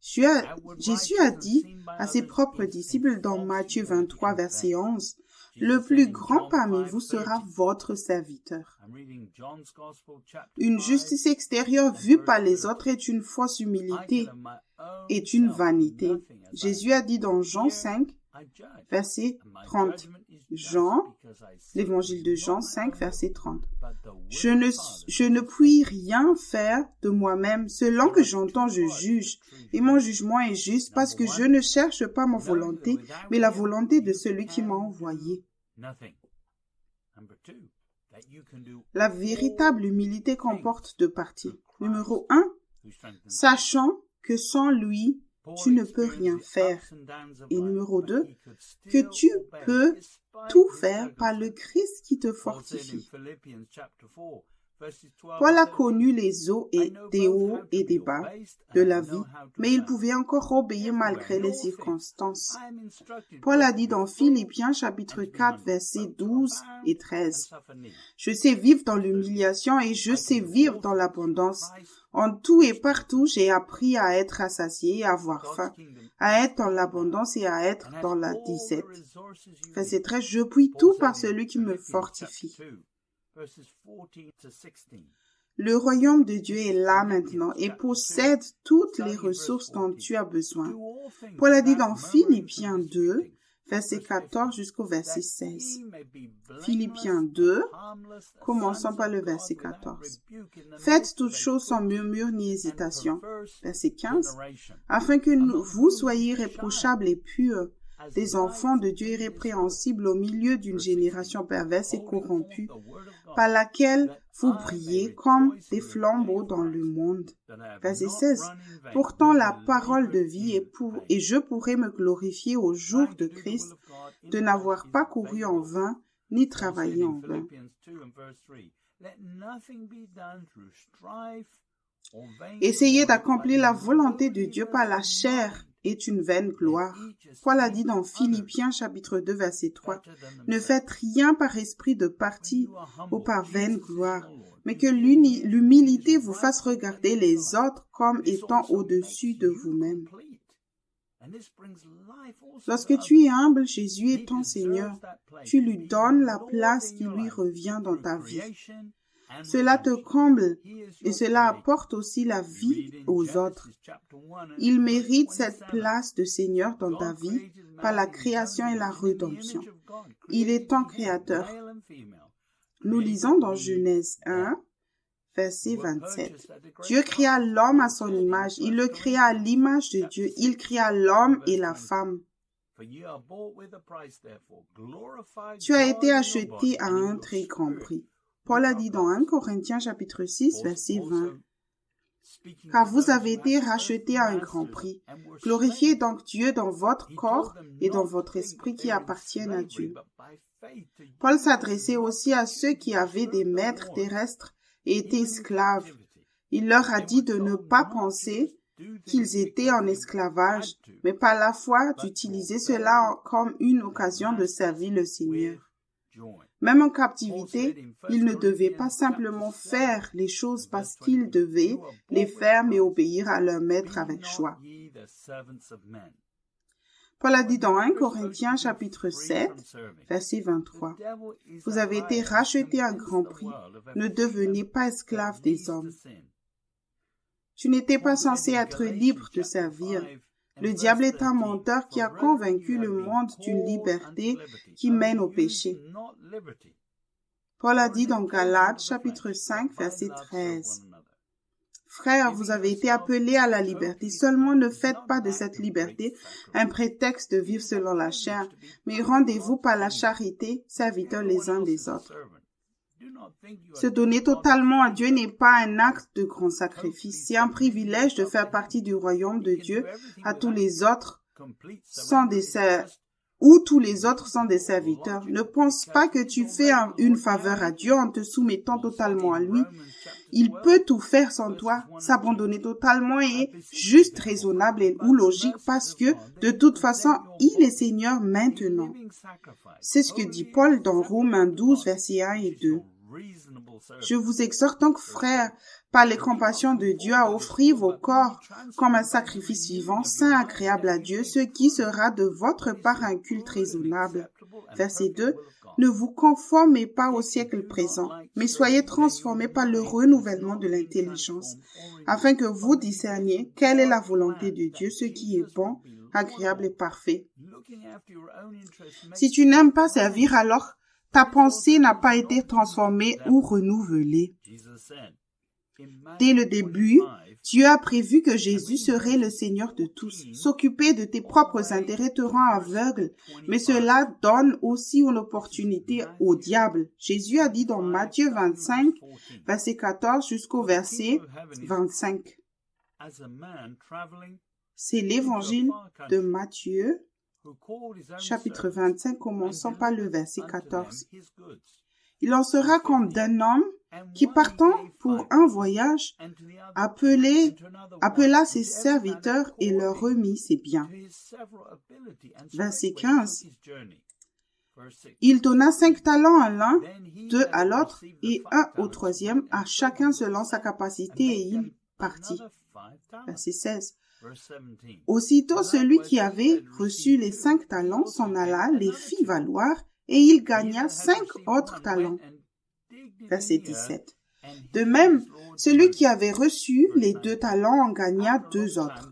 Speaker 2: Jésus a dit à ses propres disciples dans Matthieu 23, verset 11, « Le plus grand parmi vous sera votre serviteur. » Une justice extérieure vue par les autres est une fausse humilité, est une vanité. Jésus a dit dans Jean 5, verset 30. L'évangile de Jean 5, verset 30. Je ne puis rien faire de moi-même. Selon que j'entends, je juge. Et mon jugement est juste parce que je ne cherche pas ma volonté, mais la volonté de celui qui m'a envoyé. La véritable humilité comporte deux parties. Numéro 1, sachant que sans lui, tu ne peux rien faire. Et numéro 2, que tu peux tout faire par le Christ qui te fortifie. Paul a connu les hauts et des bas de la vie, mais il pouvait encore obéir malgré les circonstances. Paul a dit dans Philippiens chapitre 4, versets 12 et 13, « Je sais vivre dans l'humiliation et je sais vivre dans l'abondance. En tout et partout, j'ai appris à être rassasié et à avoir faim, à être dans l'abondance et à être dans la disette. » Verset 13, « Je puis tout par celui qui me fortifie. » Le royaume de Dieu est là maintenant et possède toutes les ressources dont tu as besoin. Paul a dit dans Philippiens 2, verset 14 jusqu'au verset 16. Philippiens 2, commençons par le verset 14. « Faites toutes choses sans murmure ni hésitation. » Verset 15. « Afin que vous soyez réprochables et purs, des enfants de Dieu irrépréhensibles au milieu d'une génération perverse et corrompue, par laquelle vous brillez comme des flambeaux dans le monde. » Verset 16. « Pourtant la parole de vie et je pourrais me glorifier au jour de Christ, de n'avoir pas couru en vain, ni travaillé en vain. » Essayez d'accomplir la volonté de Dieu par la chair est une vaine gloire. Paul a dit dans Philippiens chapitre 2 verset 3, « Ne faites rien par esprit de parti ou par vaine gloire, mais que l'humilité vous fasse regarder les autres comme étant au-dessus de vous-même. » Lorsque tu es humble, Jésus est ton Seigneur. Tu lui donnes la place qui lui revient dans ta vie. Cela te comble et cela apporte aussi la vie aux autres. Il mérite cette place de Seigneur dans ta vie par la création et la rédemption. Il est ton créateur. Nous lisons dans Genèse 1, verset 27. Dieu créa l'homme à son image. Il le créa à l'image de Dieu. Il créa l'homme et la femme. Tu as été acheté à un très grand prix. Paul a dit dans 1 Corinthiens chapitre 6, verset 20. « Car vous avez été rachetés à un grand prix. Glorifiez donc Dieu dans votre corps et dans votre esprit qui appartiennent à Dieu. » Paul s'adressait aussi à ceux qui avaient des maîtres terrestres et étaient esclaves. Il leur a dit de ne pas penser qu'ils étaient en esclavage, mais par la foi d'utiliser cela comme une occasion de servir le Seigneur. Même en captivité, ils ne devaient pas simplement faire les choses parce qu'ils devaient les faire, mais obéir à leur maître avec joie. Paul a dit dans 1 Corinthiens chapitre 7, verset 23, « Vous avez été rachetés à un grand prix, ne devenez pas esclaves des hommes. » Tu n'étais pas censé être libre de servir. Le diable est un menteur qui a convaincu le monde d'une liberté qui mène au péché. Paul a dit dans Galates, chapitre 5, verset 13. Frères, vous avez été appelés à la liberté. Seulement ne faites pas de cette liberté un prétexte de vivre selon la chair, mais rendez-vous par la charité, serviteurs les uns des autres. Se donner totalement à Dieu n'est pas un acte de grand sacrifice. C'est un privilège de faire partie du royaume de Dieu où tous les autres sont des serviteurs. Ne pense pas que tu fais une faveur à Dieu en te soumettant totalement à lui. Il peut tout faire sans toi. S'abandonner totalement est juste raisonnable ou logique parce que, de toute façon, il est Seigneur maintenant. C'est ce que dit Paul dans Romains 12, versets 1 et 2. Je vous exhorte donc, frères, par les compassions de Dieu, à offrir vos corps comme un sacrifice vivant, saint, agréable à Dieu, ce qui sera de votre part un culte raisonnable. Verset 2. Ne vous conformez pas au siècle présent, mais soyez transformés par le renouvellement de l'intelligence, afin que vous discerniez quelle est la volonté de Dieu, ce qui est bon, agréable et parfait. Si tu n'aimes pas servir, alors ta pensée n'a pas été transformée ou renouvelée. Dès le début, Dieu a prévu que Jésus serait le Seigneur de tous. S'occuper de tes propres intérêts te rend aveugle, mais cela donne aussi une opportunité au diable. Jésus a dit dans Matthieu 25, verset 14 jusqu'au verset 25. C'est l'évangile de Matthieu, chapitre 25, commençant par le verset 14. Il en sera comme d'un homme qui, partant pour un voyage, appela ses serviteurs et leur remit ses biens. Verset 15. Il donna 5 talents à l'un, 2 à l'autre et 1 au troisième, à chacun selon sa capacité, et il partit. Verset 16. Aussitôt, celui qui avait reçu les 5 talents s'en alla, les fit valoir, et il gagna 5 autres talents. Verset 17. De même, celui qui avait reçu les 2 talents en gagna 2 autres.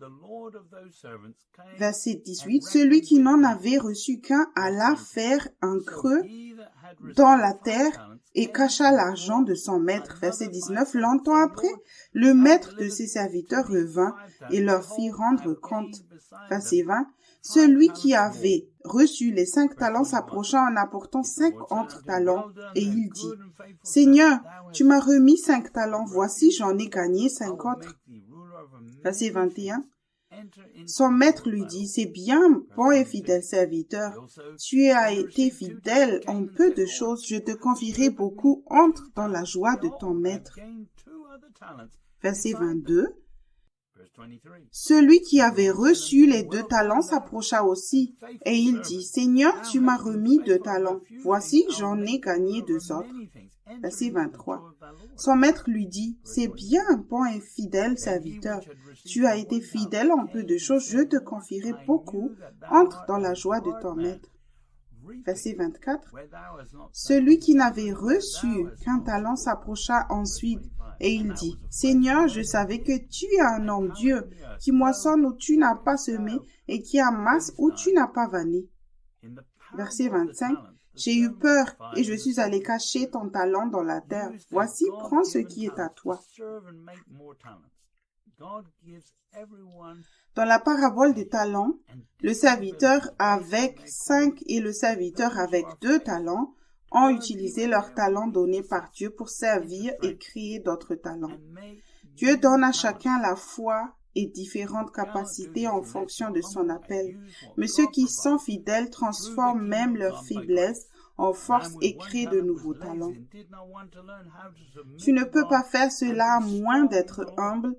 Speaker 2: Verset 18. Celui qui n'en avait reçu qu'un alla faire un creux dans la terre et cacha l'argent de son maître. Verset 19. Longtemps après, le maître de ses serviteurs revint et leur fit rendre compte. Verset 20. Celui qui avait reçu les 5 talents s'approcha en apportant 5 autres talents, et il dit, « Seigneur, tu m'as remis 5 talents, voici j'en ai gagné 5 autres. » Verset 21. Son maître lui dit, « C'est bien, bon et fidèle serviteur, tu as été fidèle en peu de choses, je te confierai beaucoup, entre dans la joie de ton maître. » Verset 22. Celui qui avait reçu les 2 talents s'approcha aussi, et il dit, « Seigneur, tu m'as remis 2 talents. Voici, j'en ai gagné 2 autres. » Verset 23. Son maître lui dit, « C'est bien, bon et fidèle serviteur. Tu as été fidèle en peu de choses, je te confierai beaucoup. Entre dans la joie de ton maître. » Verset 24. Celui qui n'avait reçu qu'un talent s'approcha ensuite, et il dit, « Seigneur, je savais que tu es un homme Dieu, qui moissonne où tu n'as pas semé, et qui amasse où tu n'as pas vanné. » Verset 25. J'ai eu peur, et je suis allé cacher ton talent dans la terre. Voici, prends ce qui est à toi. Dans la parabole des talents, le serviteur avec 5 et le serviteur avec 2 talents ont utilisé leurs talents donnés par Dieu pour servir et créer d'autres talents. Dieu donne à chacun la foi et différentes capacités en fonction de son appel. Mais ceux qui sont fidèles transforment même leur faiblesse en force et créent de nouveaux talents. Tu ne peux pas faire cela à moins d'être humble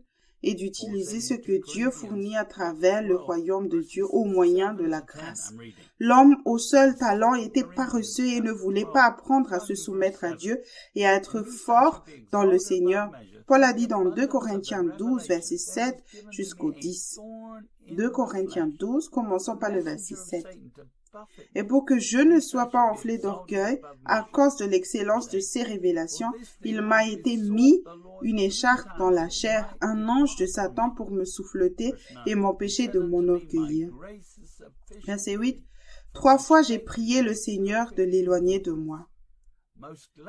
Speaker 2: et d'utiliser ce que Dieu fournit à travers le royaume de Dieu au moyen de la grâce. L'homme au seul talent était paresseux et ne voulait pas apprendre à se soumettre à Dieu et à être fort dans le Seigneur. Paul a dit dans 2 Corinthiens 12, verset 7 jusqu'au 10. 2 Corinthiens 12, commençons par le verset 7. Et pour que je ne sois pas enflé d'orgueil à cause de l'excellence de ces révélations, il m'a été mis une écharpe dans la chair, un ange de Satan pour me souffleter et m'empêcher de m'enorgueillir. Verset 8. 3 fois j'ai prié le Seigneur de l'éloigner de moi.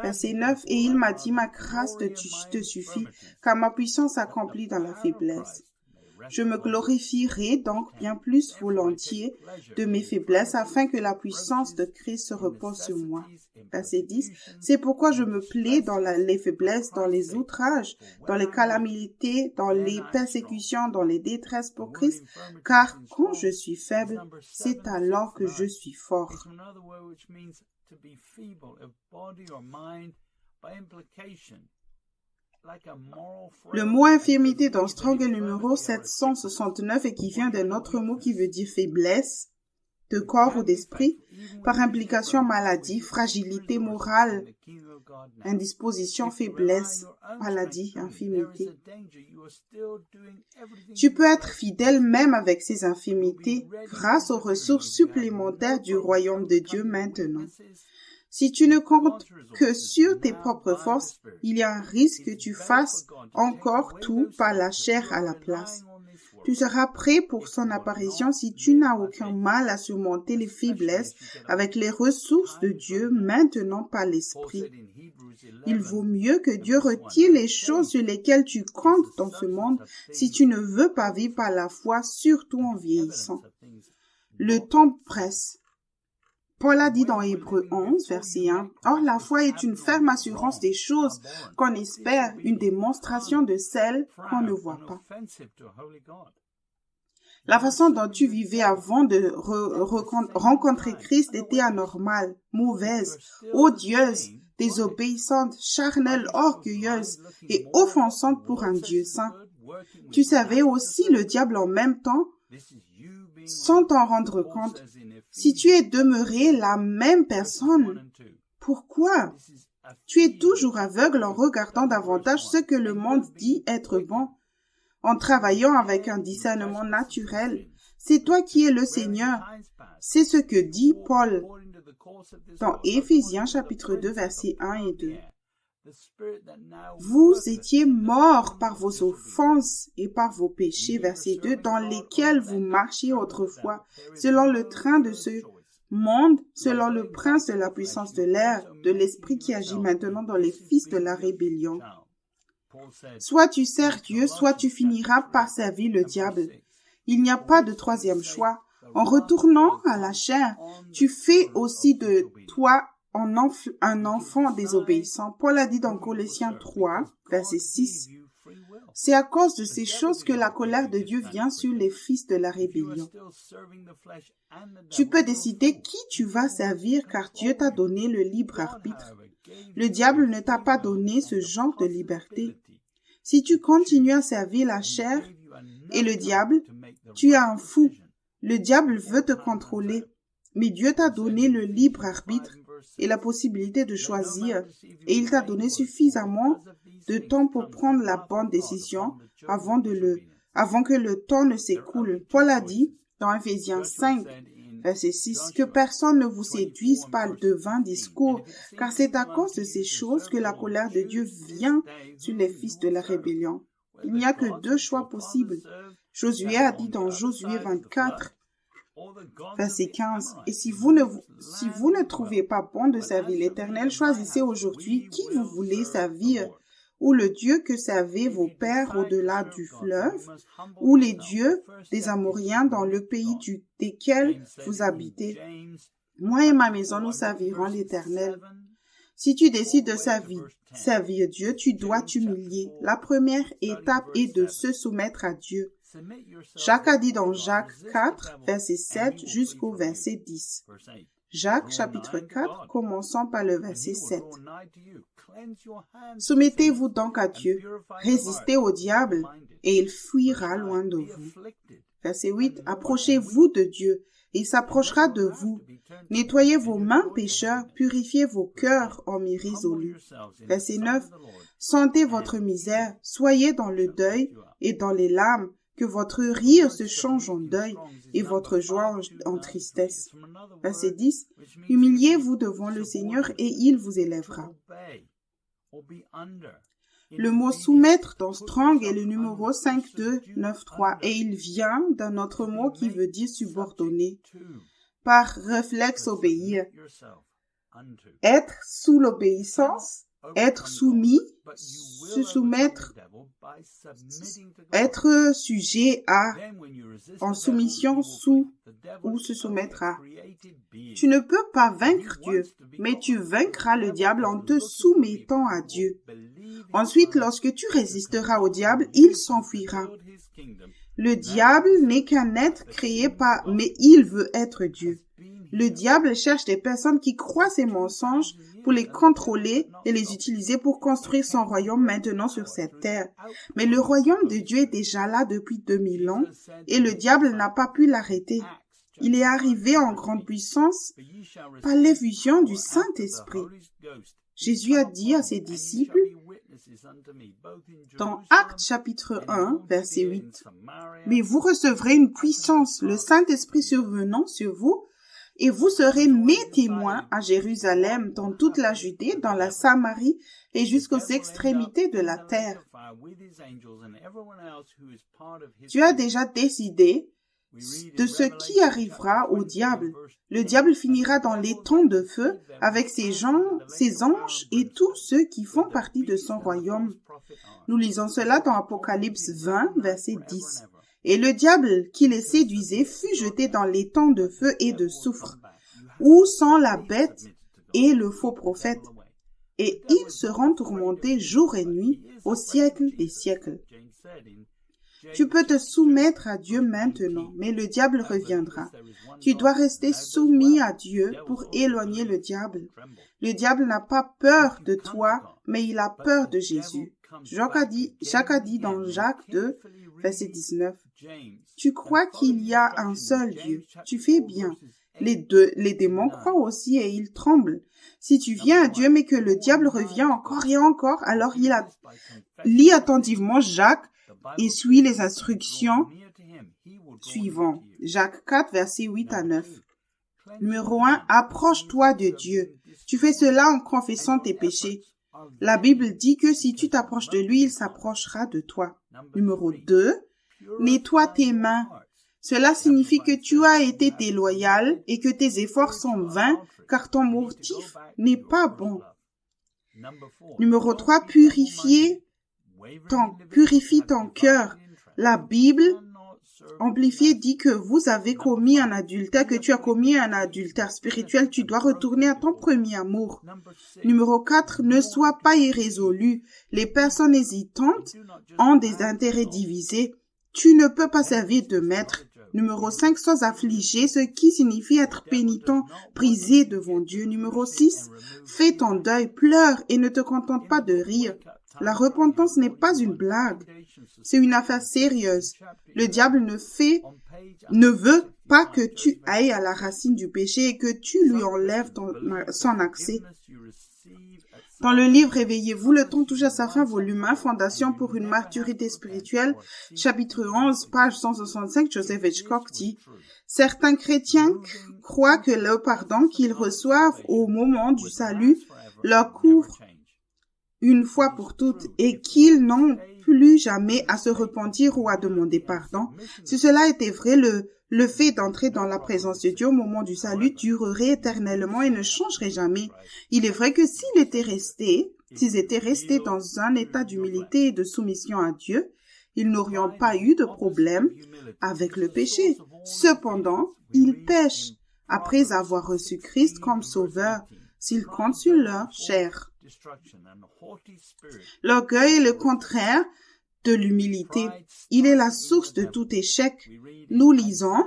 Speaker 2: Verset 9. Et il m'a dit, ma grâce te suffit, car ma puissance s'accomplit dans la faiblesse. Je me glorifierai donc bien plus volontiers de mes faiblesses afin que la puissance de Christ se repose sur moi. Verset 10. C'est pourquoi je me plais dans les faiblesses, dans les outrages, dans les calamités, dans les persécutions, dans les détresses pour Christ, car quand je suis faible, c'est alors que je suis fort. Le mot infirmité dans Strong numéro 769 et qui vient d'un autre mot qui veut dire faiblesse, de corps ou d'esprit, par implication maladie, fragilité morale, indisposition, faiblesse, maladie, infirmité. Tu peux être fidèle même avec ces infirmités grâce aux ressources supplémentaires du royaume de Dieu maintenant. Si tu ne comptes que sur tes propres forces, il y a un risque que tu fasses encore tout par la chair à la place. Tu seras prêt pour son apparition si tu n'as aucun mal à surmonter les faiblesses avec les ressources de Dieu maintenant par l'Esprit. Il vaut mieux que Dieu retire les choses sur lesquelles tu comptes dans ce monde si tu ne veux pas vivre par la foi, surtout en vieillissant. Le temps presse. Paul a dit dans Hébreux 11, verset 1, « Or la foi est une ferme assurance des choses qu'on espère, une démonstration de celles qu'on ne voit pas. » La façon dont tu vivais avant de rencontrer Christ était anormale, mauvaise, odieuse, désobéissante, charnelle, orgueilleuse et offensante pour un Dieu saint. Tu savais aussi le diable en même temps, sans t'en rendre compte. Si tu es demeuré la même personne, pourquoi? Tu es toujours aveugle en regardant davantage ce que le monde dit être bon, en travaillant avec un discernement naturel. C'est toi qui es le Seigneur. C'est ce que dit Paul dans Éphésiens chapitre 2, versets 1 et 2. Vous étiez morts par vos offenses et par vos péchés, verset 2, dans lesquels vous marchiez autrefois, selon le train de ce monde, selon le prince de la puissance de l'air, de l'esprit qui agit maintenant dans les fils de la rébellion. Soit tu sers Dieu, soit tu finiras par servir le diable. Il n'y a pas de troisième choix. En retournant à la chair, tu fais aussi de toi un enfant désobéissant. Paul a dit dans Colossiens 3, verset 6, « C'est à cause de ces choses que la colère de Dieu vient sur les fils de la rébellion. » Tu peux décider qui tu vas servir car Dieu t'a donné le libre arbitre. Le diable ne t'a pas donné ce genre de liberté. Si tu continues à servir la chair et le diable, tu es un fou. Le diable veut te contrôler, mais Dieu t'a donné le libre arbitre et la possibilité de choisir, et il t'a donné suffisamment de temps pour prendre la bonne décision avant que le temps ne s'écoule. Paul a dit dans Éphésiens 5, verset 6, « Que personne ne vous séduise par de vains discours, car c'est à cause de ces choses que la colère de Dieu vient sur les fils de la rébellion. » Il n'y a que 2 choix possibles. Josué a dit dans Josué 24, verset 15, « Et si vous ne trouvez pas bon de servir l'Éternel, choisissez aujourd'hui qui vous voulez servir, ou le Dieu que servaient vos pères au-delà du fleuve, ou les dieux des Amoréens dans le pays desquels vous habitez. Moi et ma maison, nous servirons l'Éternel. » Si tu décides de servir Dieu, tu dois t'humilier. La première étape est de se soumettre à Dieu. Jacques a dit dans Jacques 4, verset 7 jusqu'au verset 10. Jacques chapitre 4, commençons par le verset 7. Soumettez-vous donc à Dieu, résistez au diable, et il fuira loin de vous. Verset 8. Approchez-vous de Dieu, et il s'approchera de vous. Nettoyez vos mains, pécheurs, purifiez vos cœurs, hommes irrésolus. Verset 9. Sentez votre misère, soyez dans le deuil et dans les larmes, que votre rire se change en deuil et votre joie en tristesse. Verset 10. Humiliez-vous devant le Seigneur et il vous élèvera. Le mot soumettre dans Strong est le numéro 5293 et il vient d'un autre mot qui veut dire subordonner. Par réflexe obéir. Être sous l'obéissance, être soumis, se soumettre, être sujet à, en soumission sous ou se soumettre à. Tu ne peux pas vaincre Dieu, mais tu vaincras le diable en te soumettant à Dieu. Ensuite, lorsque tu résisteras au diable, il s'enfuira. Le diable n'est qu'un être créé mais il veut être Dieu. Le diable cherche des personnes qui croient ces mensonges pour les contrôler et les utiliser pour construire son royaume maintenant sur cette terre. Mais le royaume de Dieu est déjà là depuis 2000 ans et le diable n'a pas pu l'arrêter. Il est arrivé en grande puissance par l'effusion du Saint-Esprit. Jésus a dit à ses disciples dans Actes chapitre 1, verset 8, « Mais vous recevrez une puissance, le Saint-Esprit survenant sur vous, et vous serez mes témoins à Jérusalem, dans toute la Judée, dans la Samarie et jusqu'aux extrémités de la terre. » Dieu a déjà décidé de ce qui arrivera au diable. Le diable finira dans l'étang de feu avec ses anges et tous ceux qui font partie de son royaume. Nous lisons cela dans Apocalypse 20, verset 10. Et le diable qui les séduisait fut jeté dans l'étang de feu et de soufre, où sont la bête et le faux prophète. Et ils seront tourmentés jour et nuit au siècle des siècles. Tu peux te soumettre à Dieu maintenant, mais le diable reviendra. Tu dois rester soumis à Dieu pour éloigner le diable. Le diable n'a pas peur de toi, mais il a peur de Jésus. Jacques a dit dans Jacques 2, verset 19, « Tu crois qu'il y a un seul Dieu. Tu fais bien. Les démons croient aussi et ils tremblent. Si tu viens à Dieu, mais que le diable revient encore et encore, alors lis attentivement Jacques et suis les instructions suivantes. Jacques 4, versets 8 à 9. Numéro 1, approche-toi de Dieu. Tu fais cela en confessant tes péchés. La Bible dit que si tu t'approches de lui, il s'approchera de toi. Numéro 2, nettoie tes mains. Cela signifie que tu as été déloyal et que tes efforts sont vains car ton motif n'est pas bon. Numéro 3, purifie ton cœur. La Bible amplifiée dit que vous avez commis un adultère, que tu as commis un adultère spirituel, tu dois retourner à ton premier amour. Numéro 4, ne sois pas irrésolu. Les personnes hésitantes ont des intérêts divisés. Tu ne peux pas servir de maître. Numéro 5, sois affligé, ce qui signifie être pénitent, brisé devant Dieu. Numéro 6, fais ton deuil, pleure et ne te contente pas de rire. La repentance n'est pas une blague. C'est une affaire sérieuse. Le diable ne veut pas que tu ailles à la racine du péché et que tu lui enlèves son accès. Dans le livre Réveillez-vous, le temps touche à sa fin, volume 1, Fondation pour une maturité spirituelle, chapitre 11, page 165, Joseph Hitchcock dit « Certains chrétiens croient que le pardon qu'ils reçoivent au moment du salut leur couvre une fois pour toutes et qu'ils n'ont plus jamais à se repentir ou à demander pardon. Si cela était vrai, le fait d'entrer dans la présence de Dieu au moment du salut durerait éternellement et ne changerait jamais. Il est vrai que s'ils étaient restés dans un état d'humilité et de soumission à Dieu, ils n'auraient pas eu de problème avec le péché. Cependant, ils pêchent après avoir reçu Christ comme sauveur s'ils comptent sur leur chair. L'orgueil est le contraire de l'humilité. Il est la source de tout échec. Nous lisons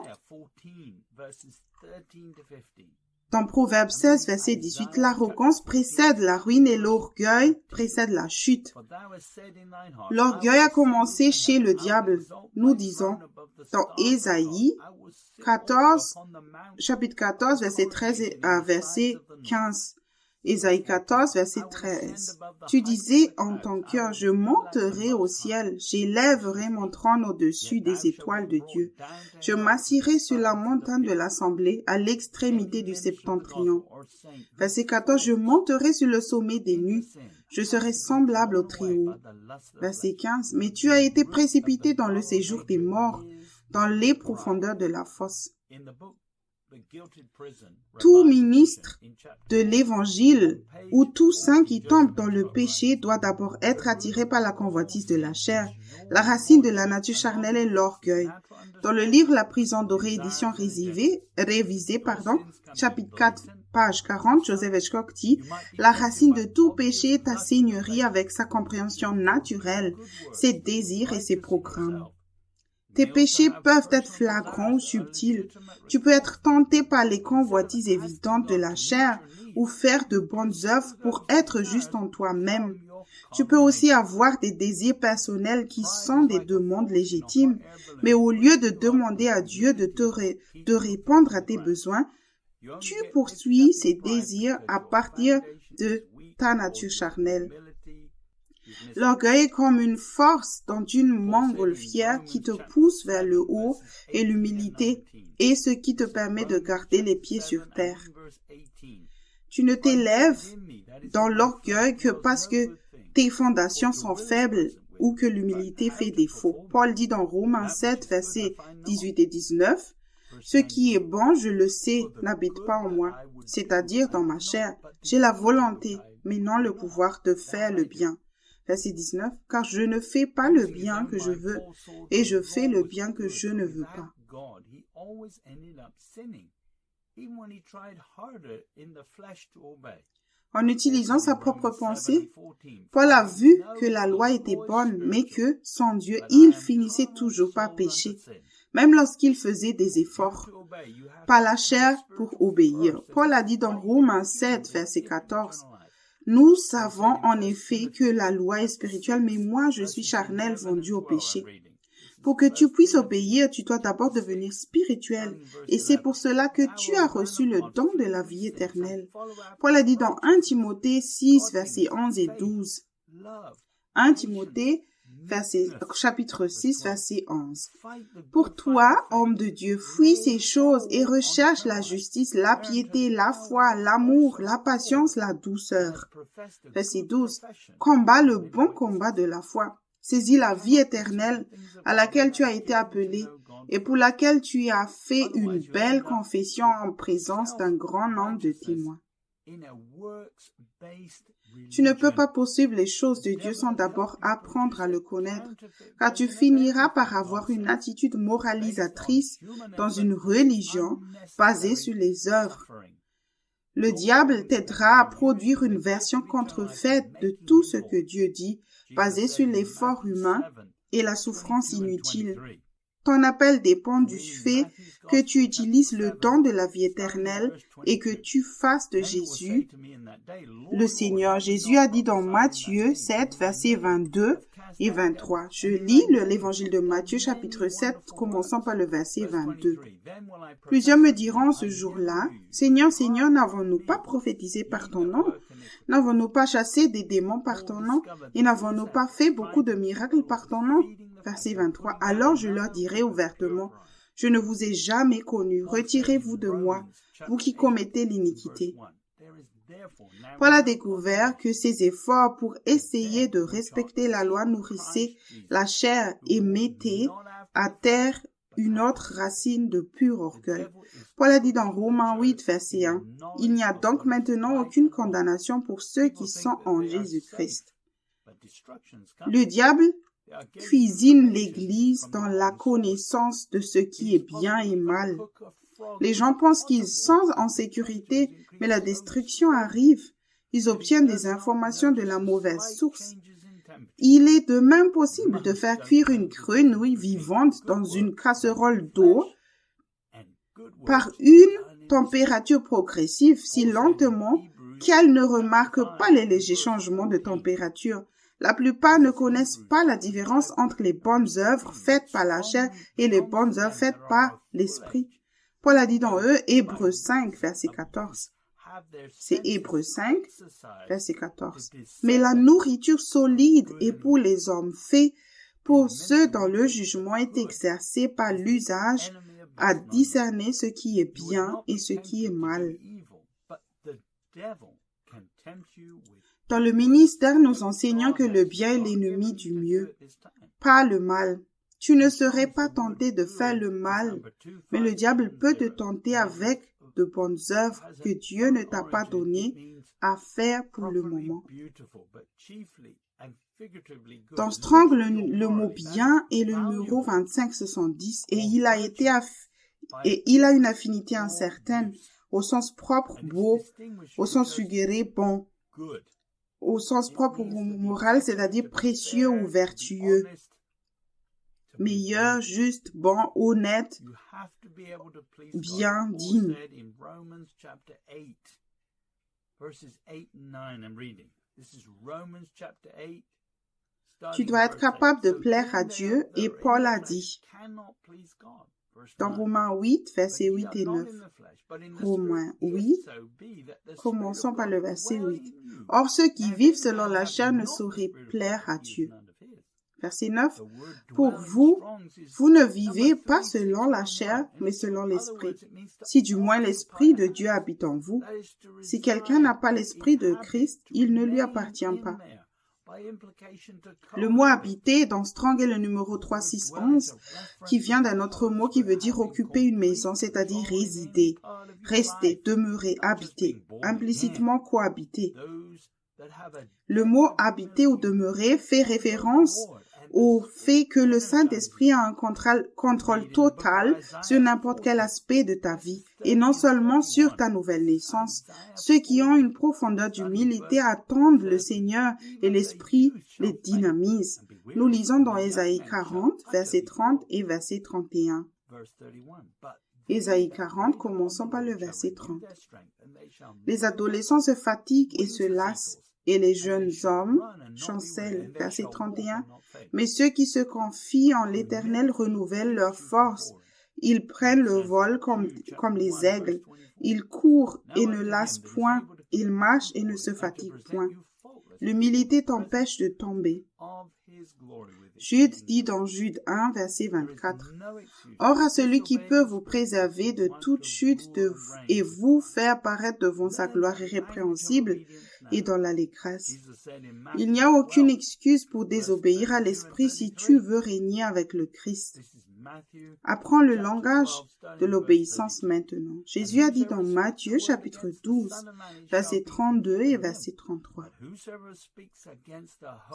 Speaker 2: dans Proverbe 16, verset 18, l'arrogance précède la ruine et l'orgueil précède la chute. L'orgueil a commencé chez le diable. Nous disons dans Ésaïe 14, chapitre 14, verset 13 à verset 15. Ésaïe 14, verset 13. Tu disais en ton cœur, je monterai au ciel, j'élèverai mon trône au-dessus des étoiles de Dieu. Je m'assirai sur la montagne de l'assemblée, à l'extrémité du septentrion. Verset 14, je monterai sur le sommet des nues, je serai semblable au Très-Haut. Verset 15. Mais tu as été précipité dans le séjour des morts, dans les profondeurs de la fosse. Tout ministre de l'Évangile ou tout saint qui tombe dans le péché doit d'abord être attiré par la convoitise de la chair. La racine de la nature charnelle est l'orgueil. Dans le livre La prison dorée, édition révisée, chapitre 4, page 40, Joseph Hitchcock dit « La racine de tout péché est ta seigneurie avec sa compréhension naturelle, ses désirs et ses programmes. » Tes péchés peuvent être flagrants ou subtils. Tu peux être tenté par les convoitises évidentes de la chair ou faire de bonnes œuvres pour être juste en toi-même. Tu peux aussi avoir des désirs personnels qui sont des demandes légitimes, mais au lieu de demander à Dieu de répondre à tes besoins, tu poursuis ces désirs à partir de ta nature charnelle. L'orgueil est comme une force dans une montgolfière qui te pousse vers le haut et l'humilité est ce qui te permet de garder les pieds sur terre. Tu ne t'élèves dans l'orgueil que parce que tes fondations sont faibles ou que l'humilité fait défaut. Paul dit dans Romains 7, versets 18 et 19, « Ce qui est bon, je le sais, n'habite pas en moi, c'est-à-dire dans ma chair. J'ai la volonté, mais non le pouvoir de faire le bien. » Verset 19, « Car je ne fais pas le bien que je veux, et je fais le bien que je ne veux pas. » En utilisant sa propre pensée, Paul a vu que la loi était bonne, mais que, sans Dieu, il finissait toujours par pécher, même lorsqu'il faisait des efforts par la chair pour obéir. Paul a dit dans Romains 7, verset 14, « Nous savons en effet que la loi est spirituelle, mais moi je suis charnel, vendu au péché. » Pour que tu puisses obéir, tu dois d'abord devenir spirituel. Et c'est pour cela que tu as reçu le don de la vie éternelle. Paul a dit dans 1 Timothée 6, versets 11 et 12. 1 Timothée, chapitre 6, verset 11. Pour toi, homme de Dieu, fuis ces choses et recherche la justice, la piété, la foi, l'amour, la patience, la douceur. Verset 12. Combat le bon combat de la foi. Saisis la vie éternelle à laquelle tu as été appelé et pour laquelle tu as fait une belle confession en présence d'un grand nombre de témoins. Tu ne peux pas poursuivre les choses de Dieu sans d'abord apprendre à le connaître, car tu finiras par avoir une attitude moralisatrice dans une religion basée sur les œuvres. Le diable t'aidera à produire une version contrefaite de tout ce que Dieu dit, basée sur l'effort humain et la souffrance inutile. Ton appel dépend du fait que tu utilises le don de la vie éternelle et que tu fasses de Jésus le Seigneur. Jésus a dit dans Matthieu 7, versets 22 et 23. Je lis l'évangile de Matthieu, chapitre 7, commençant par le verset 22. Plusieurs me diront ce jour-là, « Seigneur, Seigneur, n'avons-nous pas prophétisé par ton nom? N'avons-nous pas chassé des démons par ton nom? Et n'avons-nous pas fait beaucoup de miracles par ton nom? » Verset 23. Alors je leur dirai ouvertement, « Je ne vous ai jamais connu, retirez-vous de moi, vous qui commettez l'iniquité. » Paul a découvert que ses efforts pour essayer de respecter la loi nourrissaient la chair et mettaient à terre une autre racine de pur orgueil. Paul a dit dans Romains 8, verset 1, « Il n'y a donc maintenant aucune condamnation pour ceux qui sont en Jésus-Christ. » Le diable cuisine l'Église dans la connaissance de ce qui est bien et mal. Les gens pensent qu'ils sont en sécurité, mais la destruction arrive. Ils obtiennent des informations de la mauvaise source. Il est de même possible de faire cuire une grenouille vivante dans une casserole d'eau par une température progressive si lentement qu'elle ne remarque pas les légers changements de température. La plupart ne connaissent pas la différence entre les bonnes œuvres faites par la chair et les bonnes œuvres faites par l'esprit. Paul a dit dans Hébreux 5, verset 14. C'est Hébreux 5, verset 14. Mais la nourriture solide est pour les hommes faits, pour ceux dont le jugement est exercé par l'usage à discerner ce qui est bien et ce qui est mal. Dans le ministère, nous enseignons que le bien est l'ennemi du mieux, pas le mal. Tu ne serais pas tenté de faire le mal, mais le diable peut te tenter avec de bonnes œuvres que Dieu ne t'a pas données à faire pour le moment. Dans Strong, le mot bien est le numéro 2570 et il a une affinité incertaine, au sens propre beau, au sens figuré bon, au sens propre moral, c'est-à-dire précieux ou vertueux, meilleur, juste, bon, honnête, bien, digne. Tu dois être capable de plaire à Dieu et Paul a dit dans Romains 8, versets 8 et 9. Romains 8, commençons par le verset 8. Or, ceux qui vivent selon la chair ne sauraient plaire à Dieu. Verset 9. Pour vous, vous ne vivez pas selon la chair, mais selon l'esprit. Si du moins l'esprit de Dieu habite en vous, si quelqu'un n'a pas l'esprit de Christ, il ne lui appartient pas. Le mot habiter dans Strong est le numéro 3611 qui vient d'un autre mot qui veut dire occuper une maison, c'est-à-dire résider, rester, demeurer, habiter, implicitement cohabiter. Le mot habiter ou demeurer fait référence au fait que le Saint-Esprit a un contrôle total sur n'importe quel aspect de ta vie et non seulement sur ta nouvelle naissance. Ceux qui ont une profondeur d'humilité attendent le Seigneur et l'Esprit les dynamise. Nous lisons dans Ésaïe 40, verset 30 et verset 31. Ésaïe 40, commençons par le verset 30. Les adolescents se fatiguent et se lassent, et les jeunes hommes chancellent. Verset 31. Mais ceux qui se confient en l'Éternel renouvellent leur force. Ils prennent le vol comme les aigles. Ils courent et ne lassent point. Ils marchent et ne se fatiguent point. L'humilité t'empêche de tomber. Jude dit dans Jude 1, verset 24. Or à celui qui peut vous préserver de toute chute et vous faire paraître devant sa gloire irrépréhensible et dans l'allégresse. Il n'y a aucune excuse pour désobéir à l'esprit si tu veux régner avec le Christ. Apprends le langage de l'obéissance maintenant. Jésus a dit dans Matthieu chapitre 12, verset 32 et verset 33.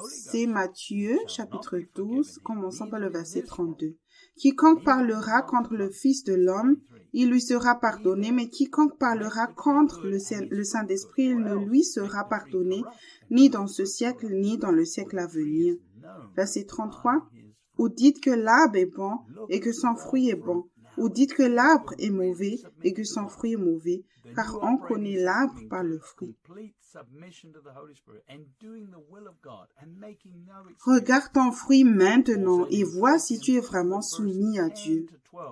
Speaker 2: C'est Matthieu chapitre 12, commençons par le verset 32. Quiconque parlera contre le Fils de l'homme, il lui sera pardonné, mais quiconque parlera contre le Saint-Esprit, il ne lui sera pardonné, ni dans ce siècle, ni dans le siècle à venir. Verset 33. Ou dites que l'arbre est bon et que son fruit est bon, ou dites que l'arbre est mauvais et que son fruit est mauvais, car on connaît l'arbre par le fruit. Regarde ton fruit maintenant et vois si tu es vraiment soumis à Dieu.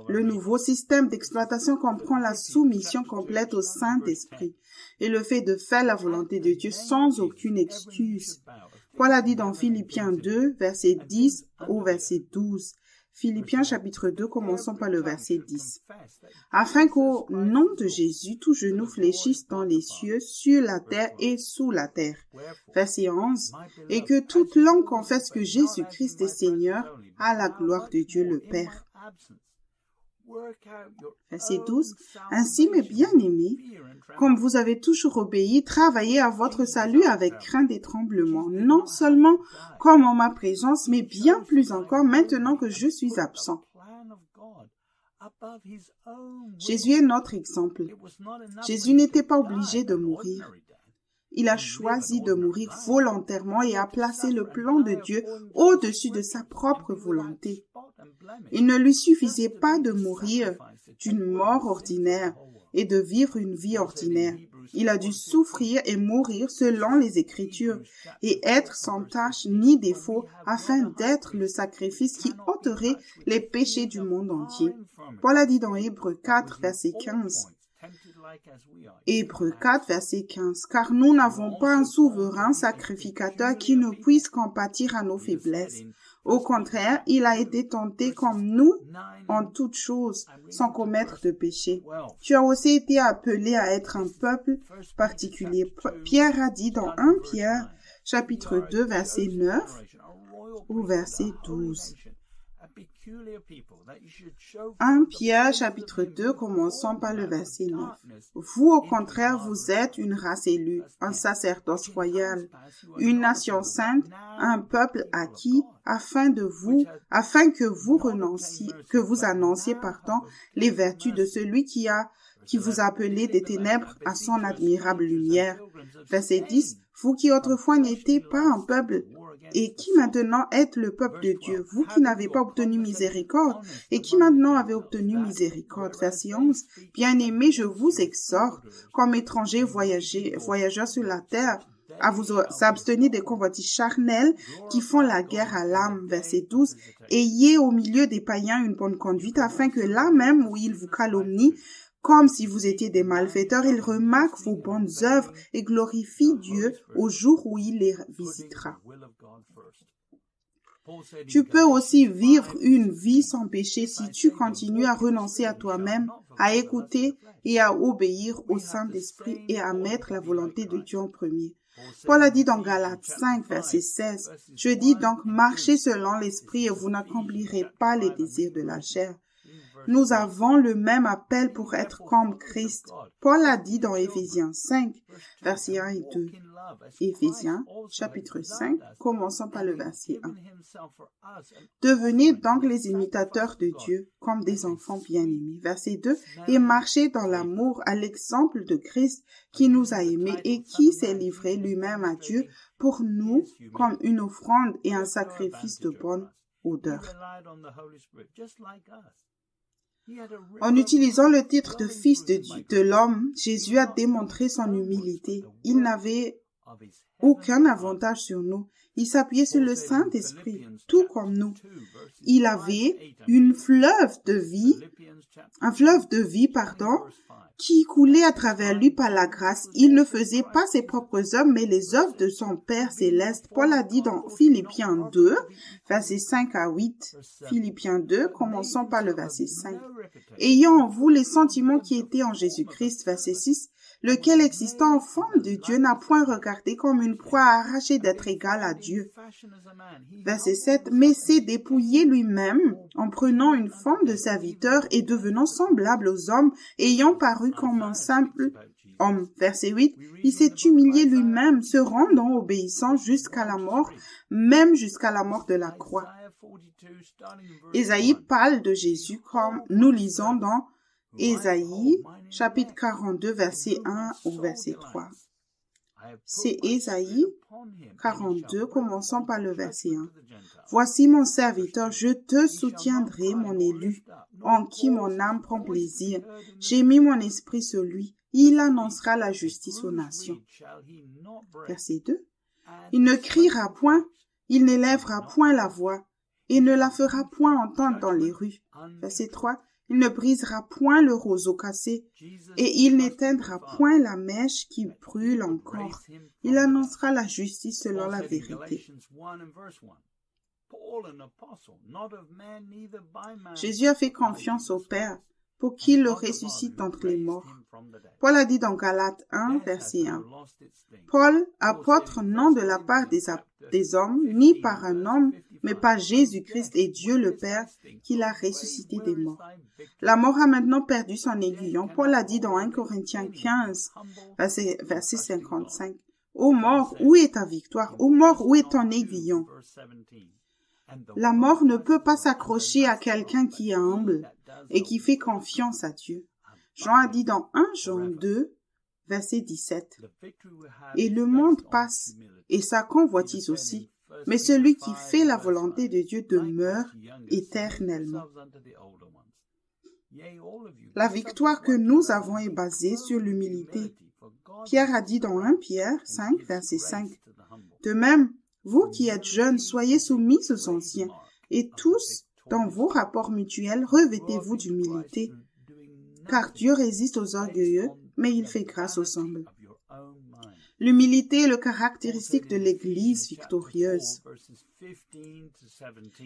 Speaker 2: Le nouveau système d'exploitation comprend la soumission complète au Saint-Esprit et le fait de faire la volonté de Dieu sans aucune excuse. Paul a dit dans Philippiens 2, verset 10 au verset 12. Philippiens chapitre 2, commençons par le verset 10. Afin qu'au nom de Jésus, tout genou fléchisse dans les cieux, sur la terre et sous la terre. Verset 11. Et que toute langue confesse que Jésus-Christ est Seigneur, à la gloire de Dieu le Père. Verset 12. Ainsi, mes bien-aimés, comme vous avez toujours obéi, travaillez à votre salut avec crainte et tremblement, non seulement comme en ma présence, mais bien plus encore maintenant que je suis absent. Jésus est notre exemple. Jésus n'était pas obligé de mourir. Il a choisi de mourir volontairement et a placé le plan de Dieu au-dessus de sa propre volonté. Il ne lui suffisait pas de mourir d'une mort ordinaire et de vivre une vie ordinaire. Il a dû souffrir et mourir selon les Écritures et être sans tache ni défaut afin d'être le sacrifice qui ôterait les péchés du monde entier. Paul a dit dans Hébreux 4, verset 15. Hébreux 4, verset 15. Car nous n'avons pas un souverain sacrificateur qui ne puisse compatir à nos faiblesses. Au contraire, il a été tenté comme nous en toutes choses, sans commettre de péché. Tu as aussi été appelé à être un peuple particulier. Pierre a dit dans 1 Pierre, chapitre 2, verset 9 au verset 12. 1 Pierre, chapitre 2, commençons par le verset 9. Vous, au contraire, vous êtes une race élue, un sacerdoce royal, une nation sainte, un peuple acquis, afin que vous annonciez, les vertus de celui qui vous a appelé des ténèbres à son admirable lumière. Verset 10. Vous qui autrefois n'étiez pas un peuple, et qui maintenant êtes le peuple de Dieu, vous qui n'avez pas obtenu miséricorde, et qui maintenant avez obtenu miséricorde. Verset 11. Bien-aimés, je vous exhorte, comme étrangers voyageurs sur la terre, à vous abstenir des convoitises charnelles qui font la guerre à l'âme. Verset 12. Ayez au milieu des païens une bonne conduite, afin que là même où ils vous calomnient, comme si vous étiez des malfaiteurs, ils remarquent vos bonnes œuvres et glorifient Dieu au jour où il les visitera. Tu peux aussi vivre une vie sans péché si tu continues à renoncer à toi-même, à écouter et à obéir au Saint-Esprit et à mettre la volonté de Dieu en premier. Paul a dit dans Galates 5, verset 16, « Je dis donc, marchez selon l'Esprit et vous n'accomplirez pas les désirs de la chair. » Nous avons le même appel pour être comme Christ. Paul a dit dans Éphésiens 5, versets 1 et 2. Éphésiens, chapitre 5, commençons par le verset 1. Devenez donc les imitateurs de Dieu, comme des enfants bien-aimés. Verset 2. Et marchez dans l'amour à l'exemple de Christ qui nous a aimés et qui s'est livré lui-même à Dieu pour nous comme une offrande et un sacrifice de bonne odeur. En utilisant le titre de Fils de l'homme, Jésus a démontré son humilité. Il n'avait aucun avantage sur nous. Il s'appuyait sur le Saint-Esprit, tout comme nous. Il avait un fleuve de vie, qui coulait à travers lui par la grâce. Il ne faisait pas ses propres œuvres, mais les œuvres de son Père céleste. Paul a dit dans Philippiens 2, versets 5 à 8. Philippiens 2, commençons par le verset 5. Ayant en vous les sentiments qui étaient en Jésus-Christ, verset 6, lequel existant en forme de Dieu n'a point regardé comme une proie arrachée d'être égal à Dieu. Verset 7, mais s'est dépouillé lui-même en prenant une forme de serviteur et devenant semblable aux hommes, ayant paru comme un simple homme. Verset 8, il s'est humilié lui-même, se rendant obéissant jusqu'à la mort, même jusqu'à la mort de la croix. Ésaïe parle de Jésus comme nous lisons dans Ésaïe, chapitre 42, verset 1 au verset 3. C'est Ésaïe 42, commençons par le verset 1. Voici mon serviteur, je te soutiendrai, mon élu, en qui mon âme prend plaisir. J'ai mis mon esprit sur lui. Il annoncera la justice aux nations. Verset 2. Il ne criera point, il n'élèvera point la voix, et ne la fera point entendre dans les rues. Verset 3. Il ne brisera point le roseau cassé, et il n'éteindra point la mèche qui brûle encore. Il annoncera la justice selon la vérité. Jésus a fait confiance au Père pour qu'il le ressuscite d'entre les morts. Paul a dit dans Galates 1, verset 1, « Paul, apôtre, non de la part des hommes, ni par un homme, mais par Jésus-Christ et Dieu le Père, qui l'a ressuscité des morts. » La mort a maintenant perdu son aiguillon. Paul a dit dans 1 Corinthiens 15, verset 55, « Ô mort, où est ta victoire? Ô mort, où est ton aiguillon? » La mort ne peut pas s'accrocher à quelqu'un qui est humble et qui fait confiance à Dieu. Jean a dit dans 1 Jean 2, verset 17, « Et le monde passe, et sa convoitise aussi, mais celui qui fait la volonté de Dieu demeure éternellement. » La victoire que nous avons est basée sur l'humilité. Pierre a dit dans 1 Pierre 5, verset 5, « De même, vous qui êtes jeunes, soyez soumis aux anciens, et tous, dans vos rapports mutuels, revêtez-vous d'humilité, car Dieu résiste aux orgueilleux, mais il fait grâce aux humbles. » L'humilité est le caractéristique de l'Église victorieuse.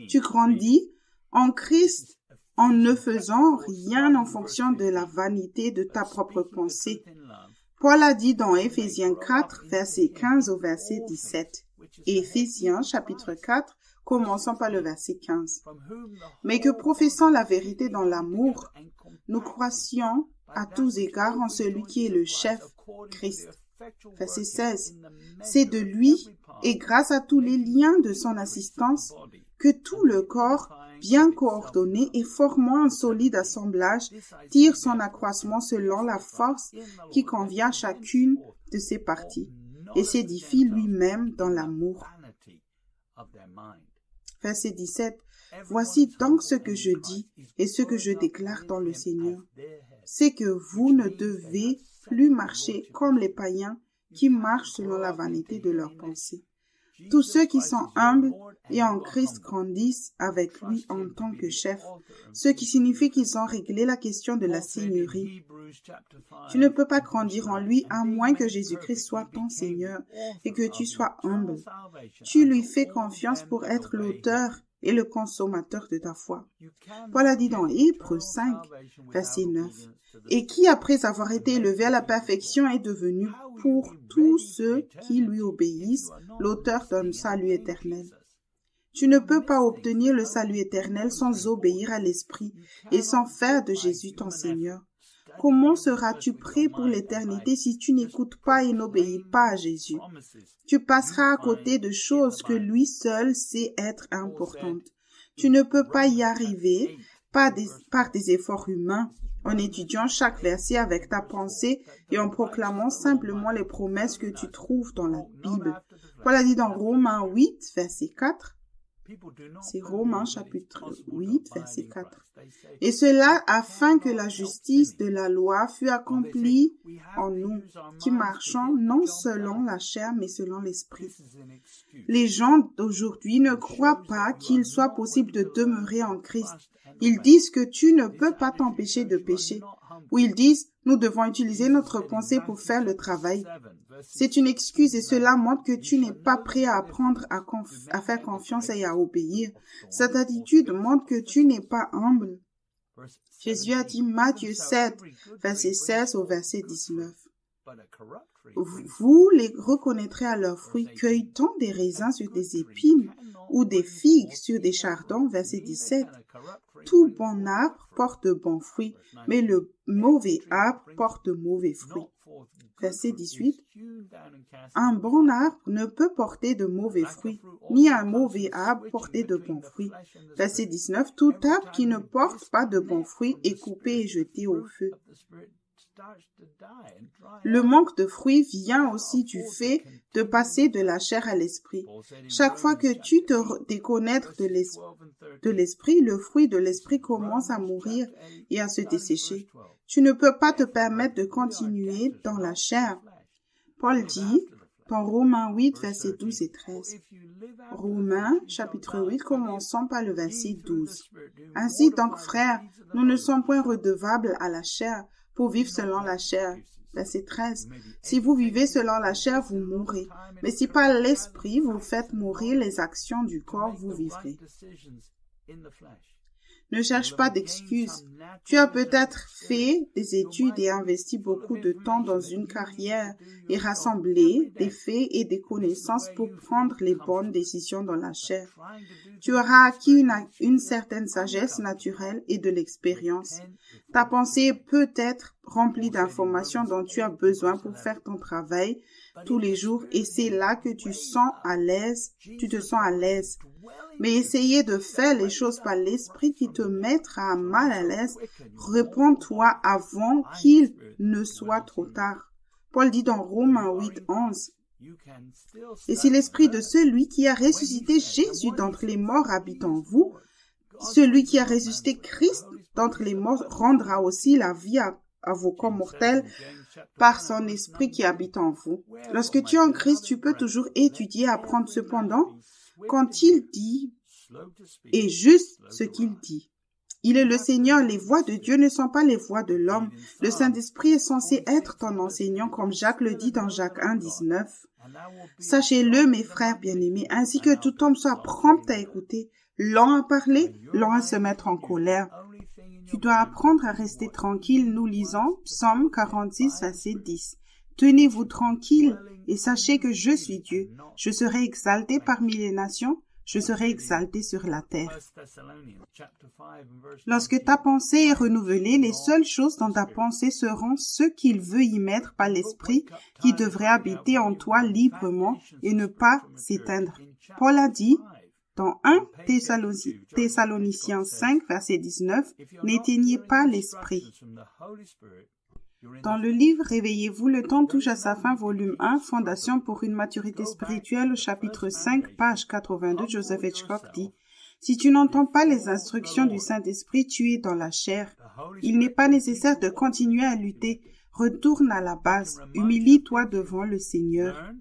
Speaker 2: Tu grandis en Christ en ne faisant rien en fonction de la vanité de ta propre pensée. Paul a dit dans Éphésiens 4, verset 15 au verset 17. Et Éphésiens chapitre 4, commençons par le verset 15. Mais que professant la vérité dans l'amour, nous croissions à tous égards en celui qui est le chef, Christ. Verset 16. C'est de lui et grâce à tous les liens de son assistance que tout le corps, bien coordonné et formant un solide assemblage, tire son accroissement selon la force qui convient à chacune de ses parties et s'édifie lui-même dans l'amour. Verset 17. Voici donc ce que je dis et ce que je déclare dans le Seigneur. C'est que vous ne devez plus marcher comme les païens qui marchent selon la vanité de leurs pensées. Tous ceux qui sont humbles et en Christ grandissent avec lui en tant que chef, ce qui signifie qu'ils ont réglé la question de la seigneurie. Tu ne peux pas grandir en lui à moins que Jésus-Christ soit ton Seigneur et que tu sois humble. Tu lui fais confiance pour être l'auteur et le consommateur de ta foi. Paul a dit dans Hébreux 5, verset 9, « Et qui, après avoir été élevé à la perfection, est devenu pour tous ceux qui lui obéissent, l'auteur d'un salut éternel. » Tu ne peux pas obtenir le salut éternel sans obéir à l'Esprit et sans faire de Jésus ton Seigneur. Comment seras-tu prêt pour l'éternité si tu n'écoutes pas et n'obéis pas à Jésus? Tu passeras à côté de choses que lui seul sait être importantes. Tu ne peux pas y arriver par des efforts humains, en étudiant chaque verset avec ta pensée et en proclamant simplement les promesses que tu trouves dans la Bible. Paul a dit dans Romains 8, verset 4, c'est Romains chapitre 8, verset 4. Et cela afin que la justice de la loi fût accomplie en nous, qui marchons non selon la chair, mais selon l'esprit. Les gens d'aujourd'hui ne croient pas qu'il soit possible de demeurer en Christ. Ils disent que tu ne peux pas t'empêcher de pécher. Ou ils disent, nous devons utiliser notre pensée pour faire le travail. C'est une excuse et cela montre que tu n'es pas prêt à apprendre à faire confiance et à obéir. Cette attitude montre que tu n'es pas humble. Jésus a dit Matthieu 7, verset 16 au verset 19. Vous les reconnaîtrez à leurs fruits, cueille-t-on des raisins sur des épines ou des figues sur des chardons, verset 17. Tout bon arbre porte de bons fruits, mais le mauvais arbre porte de mauvais fruits. Verset 18. Un bon arbre ne peut porter de mauvais fruits, ni un mauvais arbre porter de bons fruits. Verset 19. Tout arbre qui ne porte pas de bons fruits est coupé et jeté au feu. Le manque de fruits vient aussi du fait de passer de la chair à l'esprit. Chaque fois que tu te déconnectes de l'esprit, le fruit de l'esprit commence à mourir et à se dessécher. Tu ne peux pas te permettre de continuer dans la chair. Paul dit dans Romains 8, versets 12 et 13. Romains, chapitre 8, commençons par le verset 12. Ainsi donc, frères, nous ne sommes point redevables à la chair pour vivre selon la chair. Verset 13. Si vous vivez selon la chair, vous mourrez. Mais si par l'esprit vous faites mourir les actions du corps, vous vivrez. Ne cherche pas d'excuses. Tu as peut-être fait des études et investi beaucoup de temps dans une carrière et rassemblé des faits et des connaissances pour prendre les bonnes décisions dans la chair. Tu auras acquis une certaine sagesse naturelle et de l'expérience. Ta pensée peut être remplie d'informations dont tu as besoin pour faire ton travail tous les jours et c'est là que tu te sens à l'aise. Mais essayer de faire les choses par l'esprit qui te mettra mal à l'aise, réponds-toi avant qu'il ne soit trop tard. Paul dit dans Romains 8, 11, « Et si l'esprit de celui qui a ressuscité Jésus d'entre les morts habite en vous, celui qui a ressuscité Christ d'entre les morts rendra aussi la vie à vos corps mortels par son esprit qui habite en vous. » Lorsque tu es en Christ, tu peux toujours étudier et apprendre. Cependant, quand il dit est juste ce qu'il dit. Il est le Seigneur, les voies de Dieu ne sont pas les voies de l'homme. Le Saint-Esprit est censé être ton enseignant, comme Jacques le dit dans Jacques 1, 19. Sachez-le, mes frères bien-aimés, ainsi que tout homme soit prompt à écouter, lent à parler, lent à se mettre en colère. Tu dois apprendre à rester tranquille. Nous lisons Psaume 46, verset 10. Tenez-vous tranquille et sachez que je suis Dieu. Je serai exalté parmi les nations, je serai exalté sur la terre. Lorsque ta pensée est renouvelée, les seules choses dans ta pensée seront ce qu'il veut y mettre par l'Esprit qui devrait habiter en toi librement et ne pas s'éteindre. Paul a dit dans 1 Thessaloniciens 5, verset 19, « N'éteignez pas l'Esprit ». Dans le livre « Réveillez-vous, le temps touche à sa fin », volume 1, Fondation pour une maturité spirituelle, au chapitre 5, page 82, Joseph Hitchcock dit « Si tu n'entends pas les instructions du Saint-Esprit, tu es dans la chair. Il n'est pas nécessaire de continuer à lutter. Retourne à la base. Humilie-toi devant le Seigneur. »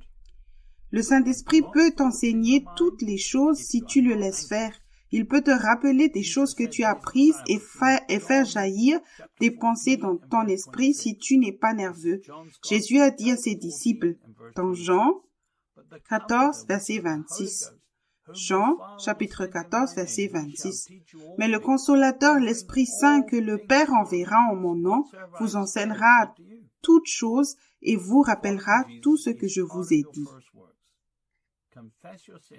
Speaker 2: Le Saint-Esprit peut t'enseigner toutes les choses si tu le laisses faire. Il peut te rappeler des choses que tu as apprises et faire jaillir des pensées dans ton esprit si tu n'es pas nerveux. Jésus a dit à ses disciples, dans Jean 14, verset 26. Jean, chapitre 14, verset 26. « Mais le Consolateur, l'Esprit Saint que le Père enverra en mon nom, vous enseignera toutes choses et vous rappellera tout ce que je vous ai dit. »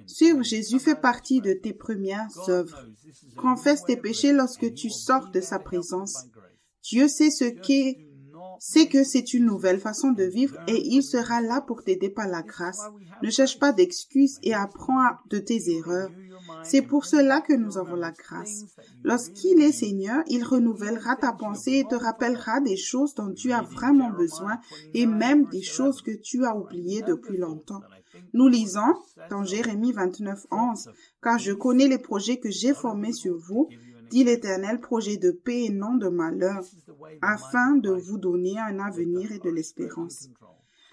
Speaker 2: Suivre Jésus fait partie de tes premières œuvres. Confesse tes péchés lorsque tu sors de sa présence. Dieu sait que c'est une nouvelle façon de vivre et il sera là pour t'aider par la grâce. Ne cherche pas d'excuses et apprends de tes erreurs. C'est pour cela que nous avons la grâce. Lorsqu'il est Seigneur, il renouvellera ta pensée et te rappellera des choses dont tu as vraiment besoin et même des choses que tu as oubliées depuis longtemps. Nous lisons dans Jérémie 29, 11, « Car je connais les projets que j'ai formés sur vous, dit l'Éternel, projets de paix et non de malheur, afin de vous donner un avenir et de l'espérance. »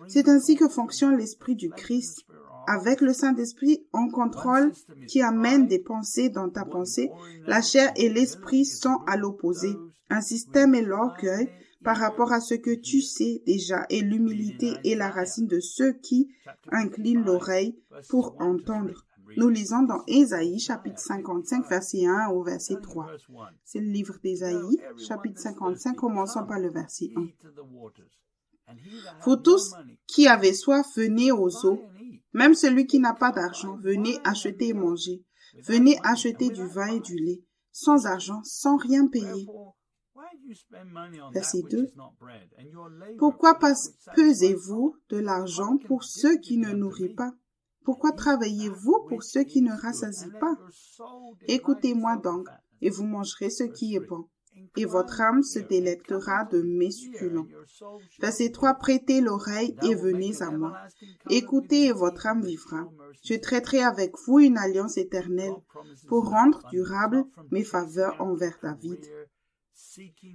Speaker 2: C'est ainsi que fonctionne l'Esprit du Christ. Avec le Saint-Esprit en contrôle qui amène des pensées dans ta pensée, la chair et l'esprit sont à l'opposé. Un système est l'orgueil par rapport à ce que tu sais déjà et l'humilité est la racine de ceux qui inclinent l'oreille pour entendre. Nous lisons dans Ésaïe, chapitre 55, verset 1 au verset 3. C'est le livre d'Ésaïe, chapitre 55, commençons par le verset 1. « Vous tous qui avez soif, venez aux eaux. Même celui qui n'a pas d'argent, venez acheter et manger. Venez acheter du vin et du lait, sans argent, sans rien payer. » Verset 2. « Pourquoi pesez-vous de l'argent pour ceux qui ne nourrissent pas? Pourquoi travaillez-vous pour ceux qui ne rassasient pas? Écoutez-moi donc, et vous mangerez ce qui est bon, et votre âme se délectera de mes succulents. » Verset 3. « Prêtez l'oreille et venez à moi. Écoutez et votre âme vivra. Je traiterai avec vous une alliance éternelle pour rendre durable mes faveurs envers David. »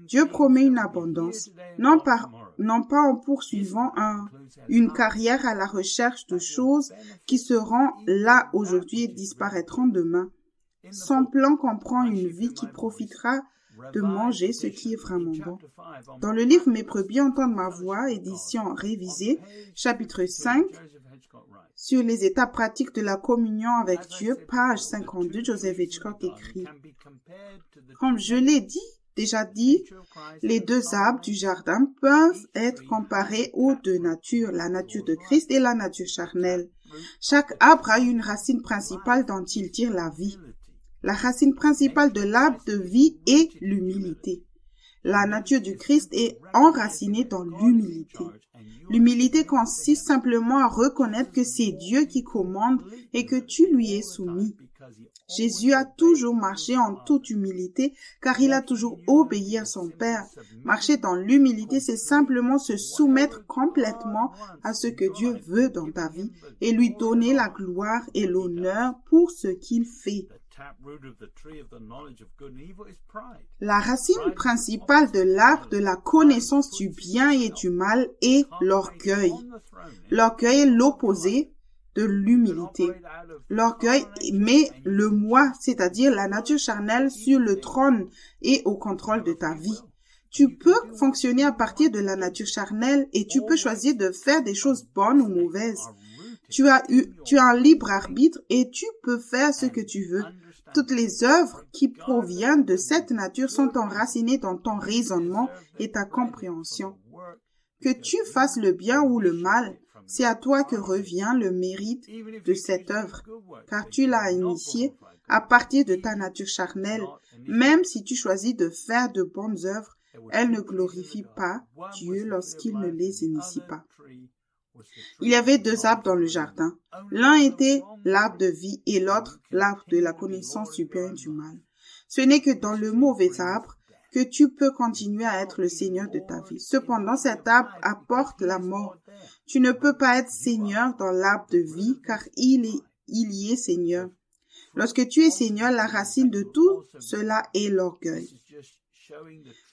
Speaker 2: Dieu promet une abondance, non pas en poursuivant une carrière à la recherche de choses qui seront là aujourd'hui et disparaîtront demain. Son plan comprend une vie qui profitera de manger ce qui est vraiment bon. Dans le livre « Mes brebis entendent ma voix », édition révisée, chapitre 5, sur les étapes pratiques de la communion avec Dieu, page 52, Joseph Hitchcock écrit « Comme je l'ai déjà dit, les deux arbres du jardin peuvent être comparés aux deux natures, la nature de Christ et la nature charnelle. Chaque arbre a une racine principale dont il tire la vie. La racine principale de l'arbre de vie est l'humilité. La nature du Christ est enracinée dans l'humilité. L'humilité consiste simplement à reconnaître que c'est Dieu qui commande et que tu lui es soumis. Jésus a toujours marché en toute humilité car il a toujours obéi à son Père. Marcher dans l'humilité, c'est simplement se soumettre complètement à ce que Dieu veut dans ta vie et lui donner la gloire et l'honneur pour ce qu'il fait. La racine principale de l'arbre de la connaissance du bien et du mal est l'orgueil. L'orgueil est l'opposé de l'humilité. L'orgueil met le moi, c'est-à-dire la nature charnelle, sur le trône et au contrôle de ta vie. Tu peux fonctionner à partir de la nature charnelle et tu peux choisir de faire des choses bonnes ou mauvaises. Tu as un libre arbitre et tu peux faire ce que tu veux. Toutes les œuvres qui proviennent de cette nature sont enracinées dans ton raisonnement et ta compréhension. Que tu fasses le bien ou le mal, c'est à toi que revient le mérite de cette œuvre, car tu l'as initiée à partir de ta nature charnelle. Même si tu choisis de faire de bonnes œuvres, elles ne glorifient pas Dieu lorsqu'il ne les initie pas. Il y avait 2 arbres dans le jardin. L'un était l'arbre de vie et l'autre l'arbre de la connaissance du bien et du mal. Ce n'est que dans le mauvais arbre que tu peux continuer à être le Seigneur de ta vie. Cependant, cet arbre apporte la mort. Tu ne peux pas être Seigneur dans l'arbre de vie car il y est Seigneur. Lorsque tu es Seigneur, la racine de tout cela est l'orgueil.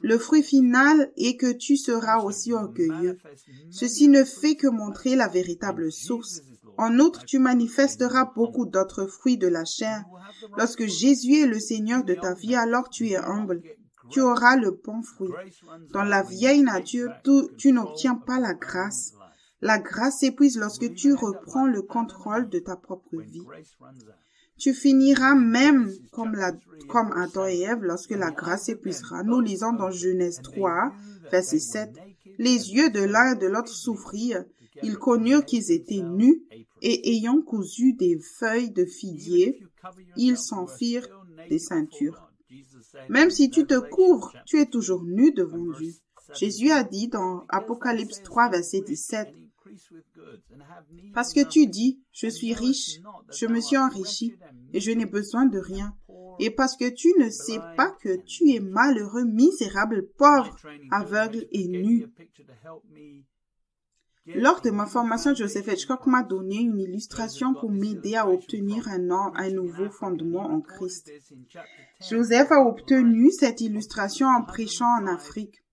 Speaker 2: Le fruit final est que tu seras aussi orgueilleux. Ceci ne fait que montrer la véritable source. En outre, tu manifesteras beaucoup d'autres fruits de la chair. Lorsque Jésus est le Seigneur de ta vie, alors tu es humble. Tu auras le bon fruit. Dans la vieille nature, tu n'obtiens pas la grâce. La grâce s'épuise lorsque tu reprends le contrôle de ta propre vie. Tu finiras même comme Adam et Ève lorsque la grâce s'épuisera. Nous lisons dans Genèse 3, verset 7. Les yeux de l'un et de l'autre s'ouvrirent. Ils connurent qu'ils étaient nus et ayant cousu des feuilles de figuier, ils s'en firent des ceintures. Même si tu te couvres, tu es toujours nu devant Dieu. Jésus a dit dans Apocalypse 3, verset 17, « Parce que tu dis, je suis riche, je me suis enrichi et je n'ai besoin de rien. Et parce que tu ne sais pas que tu es malheureux, misérable, pauvre, aveugle et nu. » Lors de ma formation, Joseph Hitchcock m'a donné une illustration pour m'aider à obtenir un nouveau fondement en Christ. Joseph a obtenu cette illustration en prêchant en Afrique.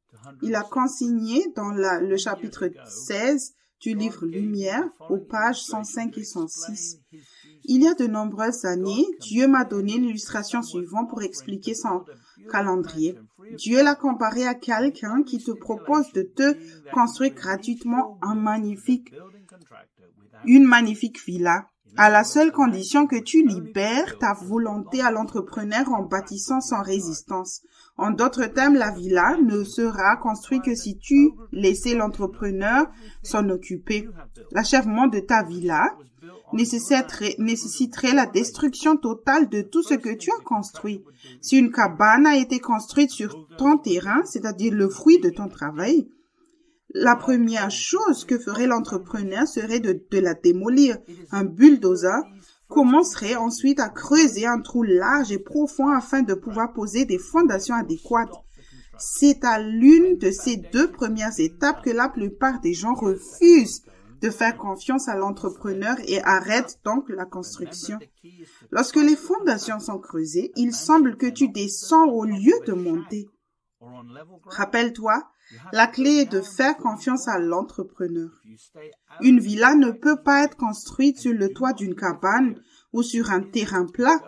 Speaker 2: Il a consigné dans le chapitre 16 du livre Lumière, aux pages 105 et 106. Il y a de nombreuses années, Dieu m'a donné l'illustration suivante pour expliquer son calendrier. Dieu l'a comparé à quelqu'un qui te propose de te construire gratuitement une magnifique villa, à la seule condition que tu libères ta volonté à l'entrepreneur en bâtissant sans résistance. En d'autres termes, la villa ne sera construite que si tu laissais l'entrepreneur s'en occuper. L'achèvement de ta villa nécessiterait la destruction totale de tout ce que tu as construit. Si une cabane a été construite sur ton terrain, c'est-à-dire le fruit de ton travail, la première chose que ferait l'entrepreneur serait de la démolir. Un bulldozer commencerait ensuite à creuser un trou large et profond afin de pouvoir poser des fondations adéquates. C'est à l'une de ces 2 premières étapes que la plupart des gens refusent de faire confiance à l'entrepreneur et arrêtent donc la construction. Lorsque les fondations sont creusées, il semble que tu descends au lieu de monter. Rappelle-toi, la clé est de faire confiance à l'entrepreneur. Une villa ne peut pas être construite sur le toit d'une cabane ou sur un terrain plat.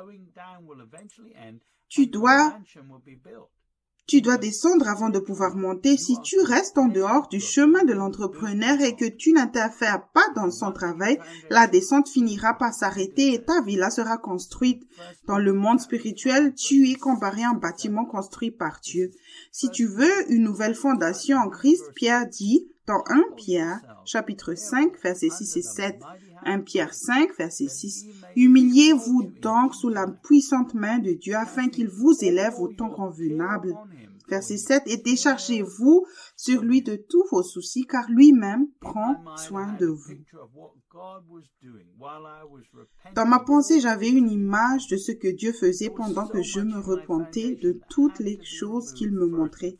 Speaker 2: Tu dois descendre avant de pouvoir monter. Si tu restes en dehors du chemin de l'entrepreneur et que tu n'interfères pas dans son travail, la descente finira par s'arrêter et ta villa sera construite. Dans le monde spirituel, tu es comparé à un bâtiment construit par Dieu. Si tu veux une nouvelle fondation en Christ, Pierre dit dans 1 Pierre, chapitre 5, versets 6 et 7, 1 Pierre 5, verset 6, « Humiliez-vous donc sous la puissante main de Dieu afin qu'il vous élève au temps convenable. » Verset 7, « Et déchargez-vous sur lui de tous vos soucis, car lui-même prend soin de vous. » Dans ma pensée, j'avais une image de ce que Dieu faisait pendant que je me repentais de toutes les choses qu'il me montrait.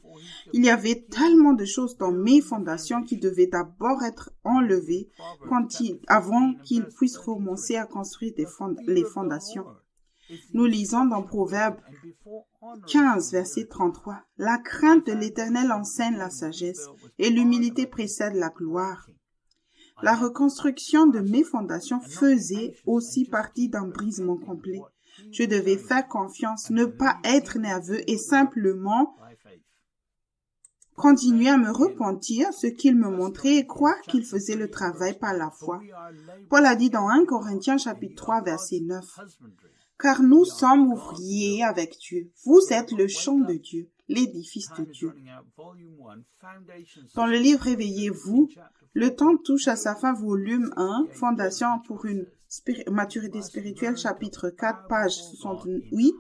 Speaker 2: Il y avait tellement de choses dans mes fondations qui devaient d'abord être enlevées avant qu'il puisse commencer à construire les fondations. Nous lisons dans Proverbe 15, verset 33. « La crainte de l'Éternel enseigne la sagesse, et l'humilité précède la gloire. » La reconstruction de mes fondations faisait aussi partie d'un brisement complet. Je devais faire confiance, ne pas être nerveux et simplement continuer à me repentir ce qu'il me montrait et croire qu'il faisait le travail par la foi. Paul a dit dans 1 Corinthiens chapitre 3 verset 9, « Car nous sommes ouvriers avec Dieu. Vous êtes le champ de Dieu, l'édifice de Dieu. » Dans le livre Réveillez-vous, le temps touche à sa fin, volume 1, Fondation pour une maturité spirituelle, chapitre 4, page 68.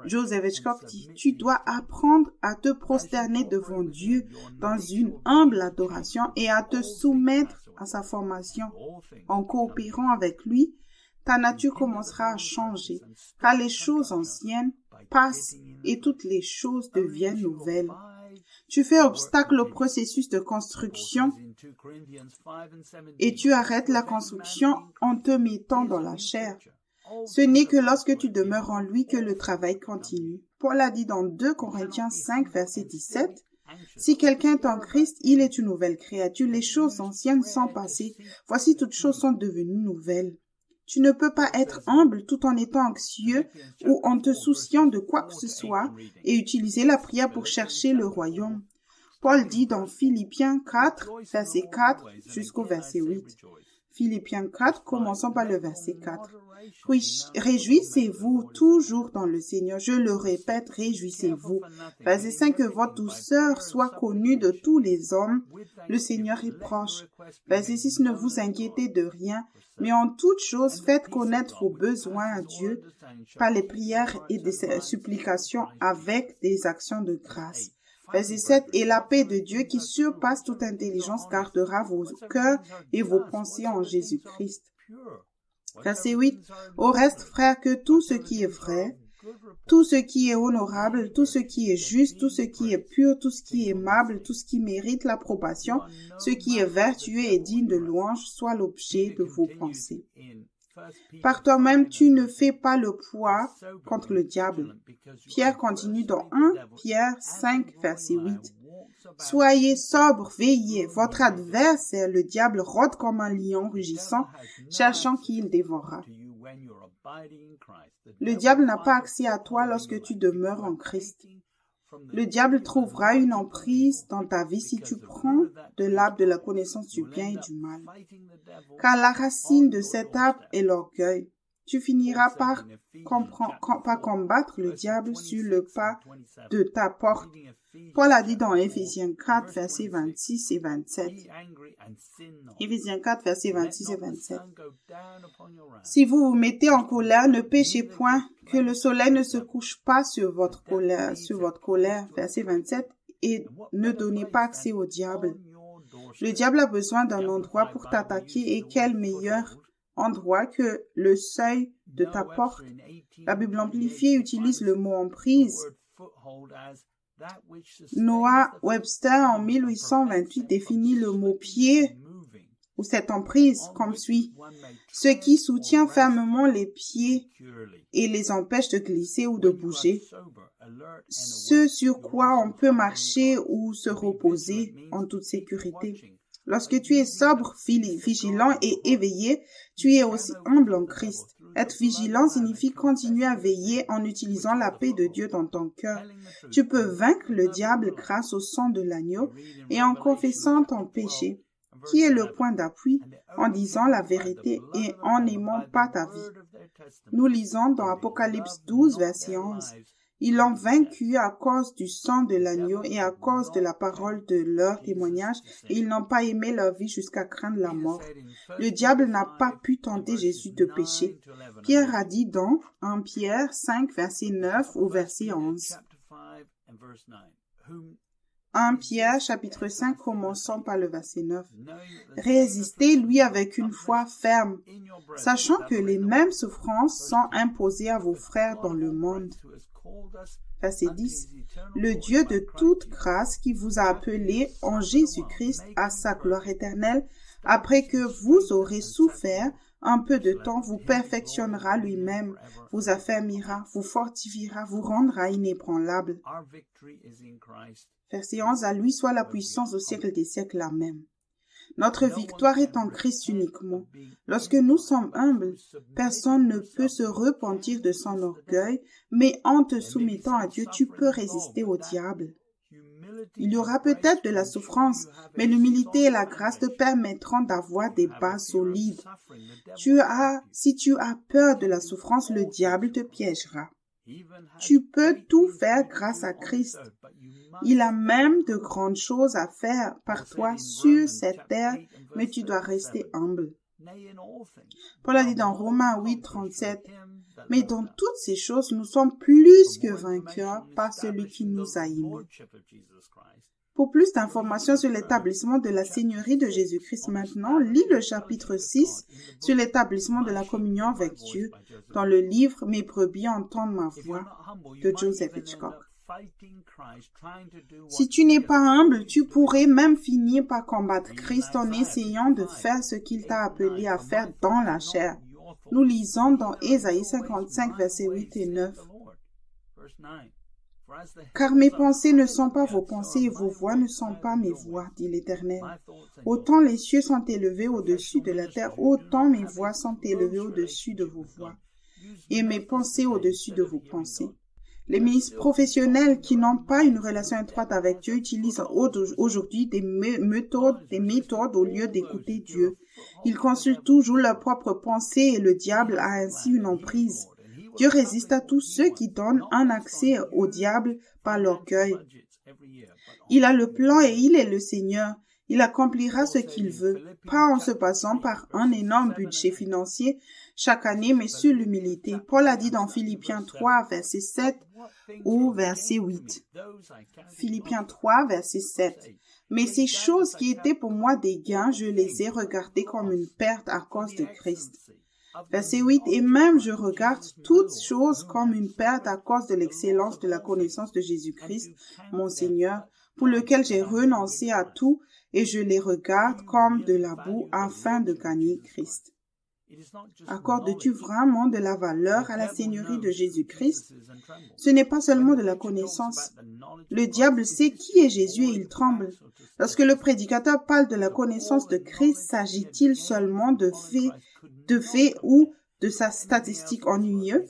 Speaker 2: Joseph Hitchcock dit, « Tu dois apprendre à te prosterner devant Dieu dans une humble adoration et à te soumettre à sa formation. En coopérant avec lui, ta nature commencera à changer, car les choses anciennes passent et toutes les choses deviennent nouvelles. » Tu fais obstacle au processus de construction et tu arrêtes la construction en te mettant dans la chair. Ce n'est que lorsque tu demeures en lui que le travail continue. Paul a dit dans 2 Corinthiens 5, verset 17, « Si quelqu'un est en Christ, il est une nouvelle créature. Les choses anciennes sont passées. Voici toutes choses sont devenues nouvelles. » Tu ne peux pas être humble tout en étant anxieux ou en te souciant de quoi que ce soit et utiliser la prière pour chercher le royaume. Paul dit dans Philippiens 4, verset 4 jusqu'au verset 8. Philippiens 4, commençons par le verset 4. « Réjouissez-vous toujours dans le Seigneur. Je le répète, réjouissez-vous. Verset 5. « Que votre douceur soit connue de tous les hommes. Le Seigneur est proche. » Verset 6. « Ne vous inquiétez de rien, mais en toute chose, faites connaître vos besoins à Dieu par les prières et des supplications avec des actions de grâce. » Verset 7. « Et la paix de Dieu qui surpasse toute intelligence gardera vos cœurs et vos pensées en Jésus-Christ. » Verset 8. « Au reste, frères, que tout ce qui est vrai, tout ce qui est honorable, tout ce qui est juste, tout ce qui est pur, tout ce qui est aimable, tout ce qui mérite l'approbation, ce qui est vertueux et digne de louange, soit l'objet de vos pensées. Par toi-même, tu ne fais pas le poids contre le diable. » Pierre continue dans 1 Pierre 5, verset 8. « Soyez sobres, veillez. Votre adversaire, le diable, rôde comme un lion rugissant, cherchant qui il dévorera. » Le diable n'a pas accès à toi lorsque tu demeures en Christ. Le diable trouvera une emprise dans ta vie si tu prends de l'arbre de la connaissance du bien et du mal. Car la racine de cet arbre est l'orgueil. Tu finiras par combattre le diable sur le pas de ta porte. Paul a dit dans Éphésiens 4, versets 26 et 27. Éphésiens 4, versets 26 et 27. « Si vous vous mettez en colère, ne péchez point, que le soleil ne se couche pas sur votre colère. Verset 27. Et ne donnez pas accès au diable. Le diable a besoin d'un endroit pour t'attaquer et quel meilleur endroit que le seuil de ta porte. La Bible amplifiée utilise le mot emprise. Noah Webster en 1828 définit le mot pied ou cette emprise comme suit. Ce qui soutient fermement les pieds et les empêche de glisser ou de bouger. Ce sur quoi on peut marcher ou se reposer en toute sécurité. Lorsque tu es sobre, vigilant et éveillé, tu es aussi humble en Christ. Être vigilant signifie continuer à veiller en utilisant la paix de Dieu dans ton cœur. Tu peux vaincre le diable grâce au sang de l'agneau et en confessant ton péché, qui est le point d'appui, en disant la vérité et en n'aimant pas ta vie. Nous lisons dans Apocalypse 12, verset 11. Ils l'ont vaincu à cause du sang de l'agneau et à cause de la parole de leur témoignage, et ils n'ont pas aimé leur vie jusqu'à craindre la mort. Le diable n'a pas pu tenter Jésus de pécher. Pierre a dit dans 1 Pierre 5, verset 9 au verset 11. 1 Pierre, chapitre 5, commençons par le verset 9. « Résistez-lui avec une foi ferme, sachant que les mêmes souffrances sont imposées à vos frères dans le monde. » Verset 10. « Le Dieu de toute grâce qui vous a appelés en Jésus-Christ à sa gloire éternelle, après que vous aurez souffert un peu de temps, vous perfectionnera lui-même, vous affermira, vous fortifiera, vous rendra inébranlable. » Verset 11. « À lui soit la puissance au siècle des siècles. Amen. » Notre victoire est en Christ uniquement. Lorsque nous sommes humbles, personne ne peut se repentir de son orgueil, mais en te soumettant à Dieu, tu peux résister au diable. Il y aura peut-être de la souffrance, mais l'humilité et la grâce te permettront d'avoir des bases solides. Si tu as peur de la souffrance, le diable te piégera. Tu peux tout faire grâce à Christ. Il a même de grandes choses à faire par toi sur cette terre, mais tu dois rester humble. Paul a dit dans Romains 8, 37, « Mais dans toutes ces choses, nous sommes plus que vainqueurs par celui qui nous a aimés. » Pour plus d'informations sur l'établissement de la Seigneurie de Jésus-Christ maintenant, lis le chapitre 6 sur l'établissement de la communion avec Dieu dans le livre « Mes brebis entendent ma voix » de Joseph Hitchcock. Si tu n'es pas humble, tu pourrais même finir par combattre Christ en essayant de faire ce qu'il t'a appelé à faire dans la chair. Nous lisons dans Ésaïe 55, versets 8 et 9. « Car mes pensées ne sont pas vos pensées et vos voix ne sont pas mes voix, dit l'Éternel. Autant les cieux sont élevés au-dessus de la terre, autant mes voix sont élevées au-dessus de vos voix, et mes pensées au-dessus de vos pensées. » Les ministres professionnels qui n'ont pas une relation étroite avec Dieu utilisent aujourd'hui des méthodes au lieu d'écouter Dieu. Ils consultent toujours leurs propres pensées et le diable a ainsi une emprise. Dieu résiste à tous ceux qui donnent un accès au diable par l'orgueil. Il a le plan et il est le Seigneur. Il accomplira ce qu'il veut, pas en se passant par un énorme budget financier chaque année, mais sur l'humilité. Paul a dit dans Philippiens 3, verset 7 ou verset 8. Philippiens 3, verset 7. « Mais ces choses qui étaient pour moi des gains, je les ai regardées comme une perte à cause de Christ. » Verset 8. « Et même je regarde toutes choses comme une perte à cause de l'excellence de la connaissance de Jésus-Christ, mon Seigneur, pour lequel j'ai renoncé à tout, et je les regarde comme de la boue afin de gagner Christ. » Accordes-tu vraiment de la valeur à la Seigneurie de Jésus-Christ? Ce n'est pas seulement de la connaissance. Le diable sait qui est Jésus et il tremble. Lorsque le prédicateur parle de la connaissance de Christ, s'agit-il seulement de faits ou de sa statistique ennuyeuse?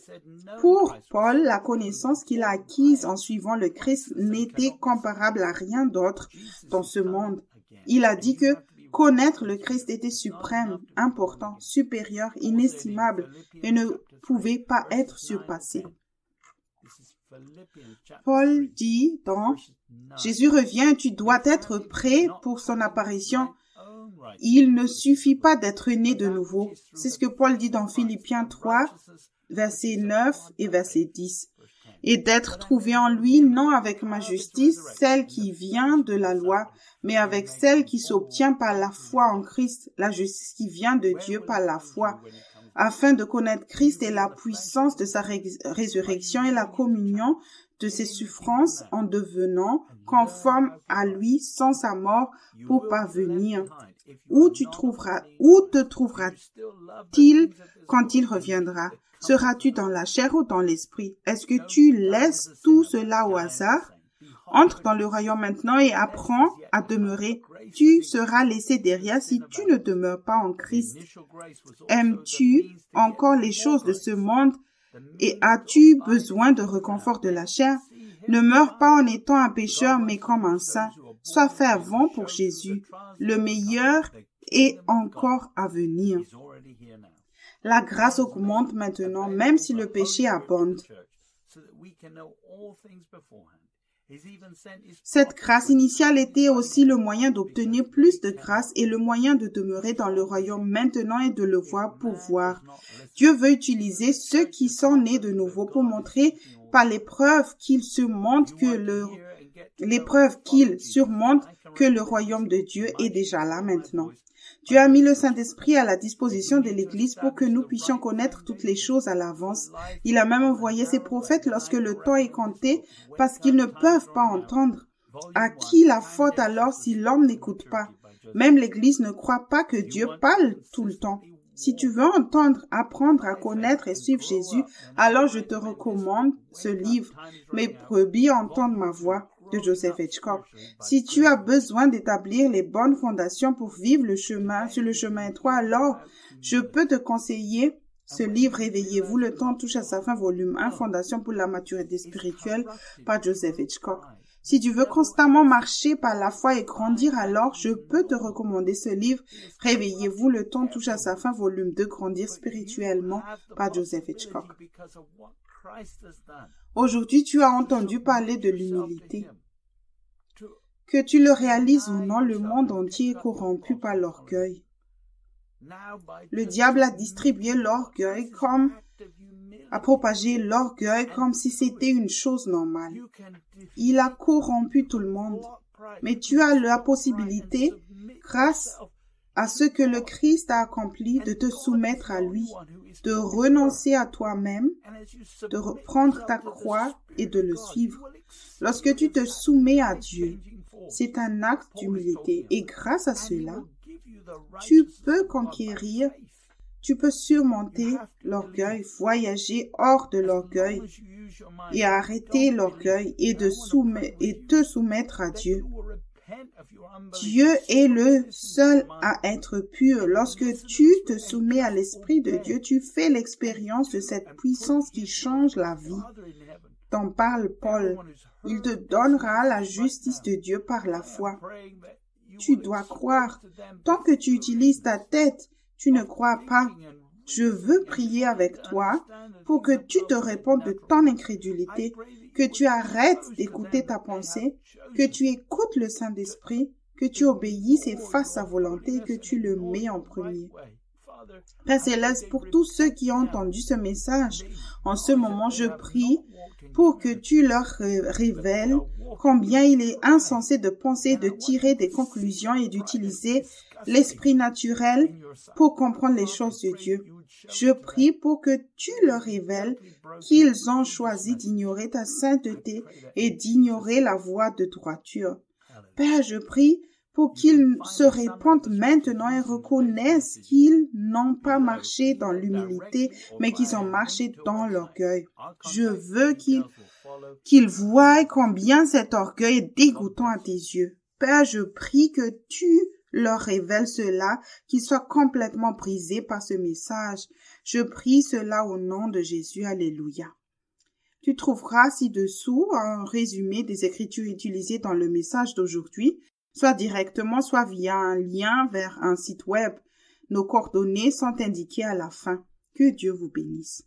Speaker 2: Pour Paul, la connaissance qu'il a acquise en suivant le Christ n'était comparable à rien d'autre dans ce monde. Il a dit que connaître le Christ était suprême, important, supérieur, inestimable et ne pouvait pas être surpassé. Paul dit dans « Jésus revient, tu dois être prêt pour son apparition. Il ne suffit pas d'être né de nouveau. » C'est ce que Paul dit dans Philippiens 3, versets 9 et verset 10. Et d'être trouvé en lui, non avec ma justice, celle qui vient de la loi, mais avec celle qui s'obtient par la foi en Christ, la justice qui vient de Dieu par la foi, afin de connaître Christ et la puissance de sa résurrection et la communion de ses souffrances en devenant conforme à lui sans sa mort pour parvenir. Où te trouvera-t-il quand il reviendra? Seras-tu dans la chair ou dans l'esprit? Est-ce que tu laisses tout cela au hasard? Entre dans le royaume maintenant et apprends à demeurer. Tu seras laissé derrière si tu ne demeures pas en Christ. Aimes-tu encore les choses de ce monde et as-tu besoin de réconfort de la chair? Ne meurs pas en étant un pécheur, mais comme un saint. Sois fervent pour Jésus. Le meilleur est encore à venir. La grâce augmente maintenant, même si le péché abonde. Cette grâce initiale était aussi le moyen d'obtenir plus de grâce et le moyen de demeurer dans le royaume maintenant et de le voir pour voir. Dieu veut utiliser ceux qui sont nés de nouveau pour montrer par l'épreuve qu'ils surmontent que le royaume de Dieu est déjà là maintenant. Dieu a mis le Saint-Esprit à la disposition de l'Église pour que nous puissions connaître toutes les choses à l'avance. Il a même envoyé ses prophètes lorsque le temps est compté parce qu'ils ne peuvent pas entendre. À qui la faute alors si l'homme n'écoute pas? Même l'Église ne croit pas que Dieu parle tout le temps. Si tu veux entendre, apprendre à connaître et suivre Jésus, alors je te recommande ce livre. Mes brebis entendent ma voix, de Joseph Hitchcock. Si tu as besoin d'établir les bonnes fondations pour vivre sur le chemin étroit, alors je peux te conseiller Ce livre, Réveillez-vous, le temps touche à sa fin, volume 1, Fondation pour la maturité spirituelle, par Joseph Hitchcock. Si tu veux constamment marcher par la foi et grandir, alors je peux te recommander ce livre, Réveillez-vous, le temps touche à sa fin, volume 2, Grandir spirituellement, par Joseph Hitchcock. Aujourd'hui, tu as entendu parler de l'humilité. Que tu le réalises ou non, le monde entier est corrompu par l'orgueil. Le diable a distribué l'orgueil a propagé l'orgueil comme si c'était une chose normale. Il a corrompu tout le monde. Mais tu as la possibilité, grâce à ce que le Christ a accompli, de te soumettre à lui, de renoncer à toi-même, de reprendre ta croix et de le suivre. Lorsque tu te soumets à Dieu, c'est un acte d'humilité et grâce à cela, tu peux conquérir, tu peux surmonter l'orgueil, voyager hors de l'orgueil et arrêter l'orgueil et te soumettre à Dieu. Dieu est le seul à être pur. Lorsque tu te soumets à l'Esprit de Dieu, tu fais l'expérience de cette puissance qui change la vie. T'en parle Paul. Il te donnera la justice de Dieu par la foi. Tu dois croire. Tant que tu utilises ta tête, tu ne crois pas. Je veux prier avec toi pour que tu te répondes de ton incrédulité, que tu arrêtes d'écouter ta pensée, que tu écoutes le Saint-Esprit, que tu obéisses et fasses sa volonté et que tu le mets en premier. Père Céleste, pour tous ceux qui ont entendu ce message, en ce moment, je prie pour que tu leur révèles combien il est insensé de penser, de tirer des conclusions et d'utiliser l'esprit naturel pour comprendre les choses de Dieu. Je prie pour que tu leur révèles qu'ils ont choisi d'ignorer ta sainteté et d'ignorer la voie de droiture. Père, je prie pour qu'ils se répandent maintenant et reconnaissent qu'ils n'ont pas marché dans l'humilité, mais qu'ils ont marché dans l'orgueil. Je veux qu'ils voient combien cet orgueil est dégoûtant à tes yeux. Père, je prie que tu leur révèles cela, qu'ils soient complètement brisés par ce message. Je prie cela au nom de Jésus. Alléluia. Tu trouveras ci-dessous un résumé des écritures utilisées dans le message d'aujourd'hui, soit directement, soit via un lien vers un site web. Nos coordonnées sont indiquées à la fin. Que Dieu vous bénisse.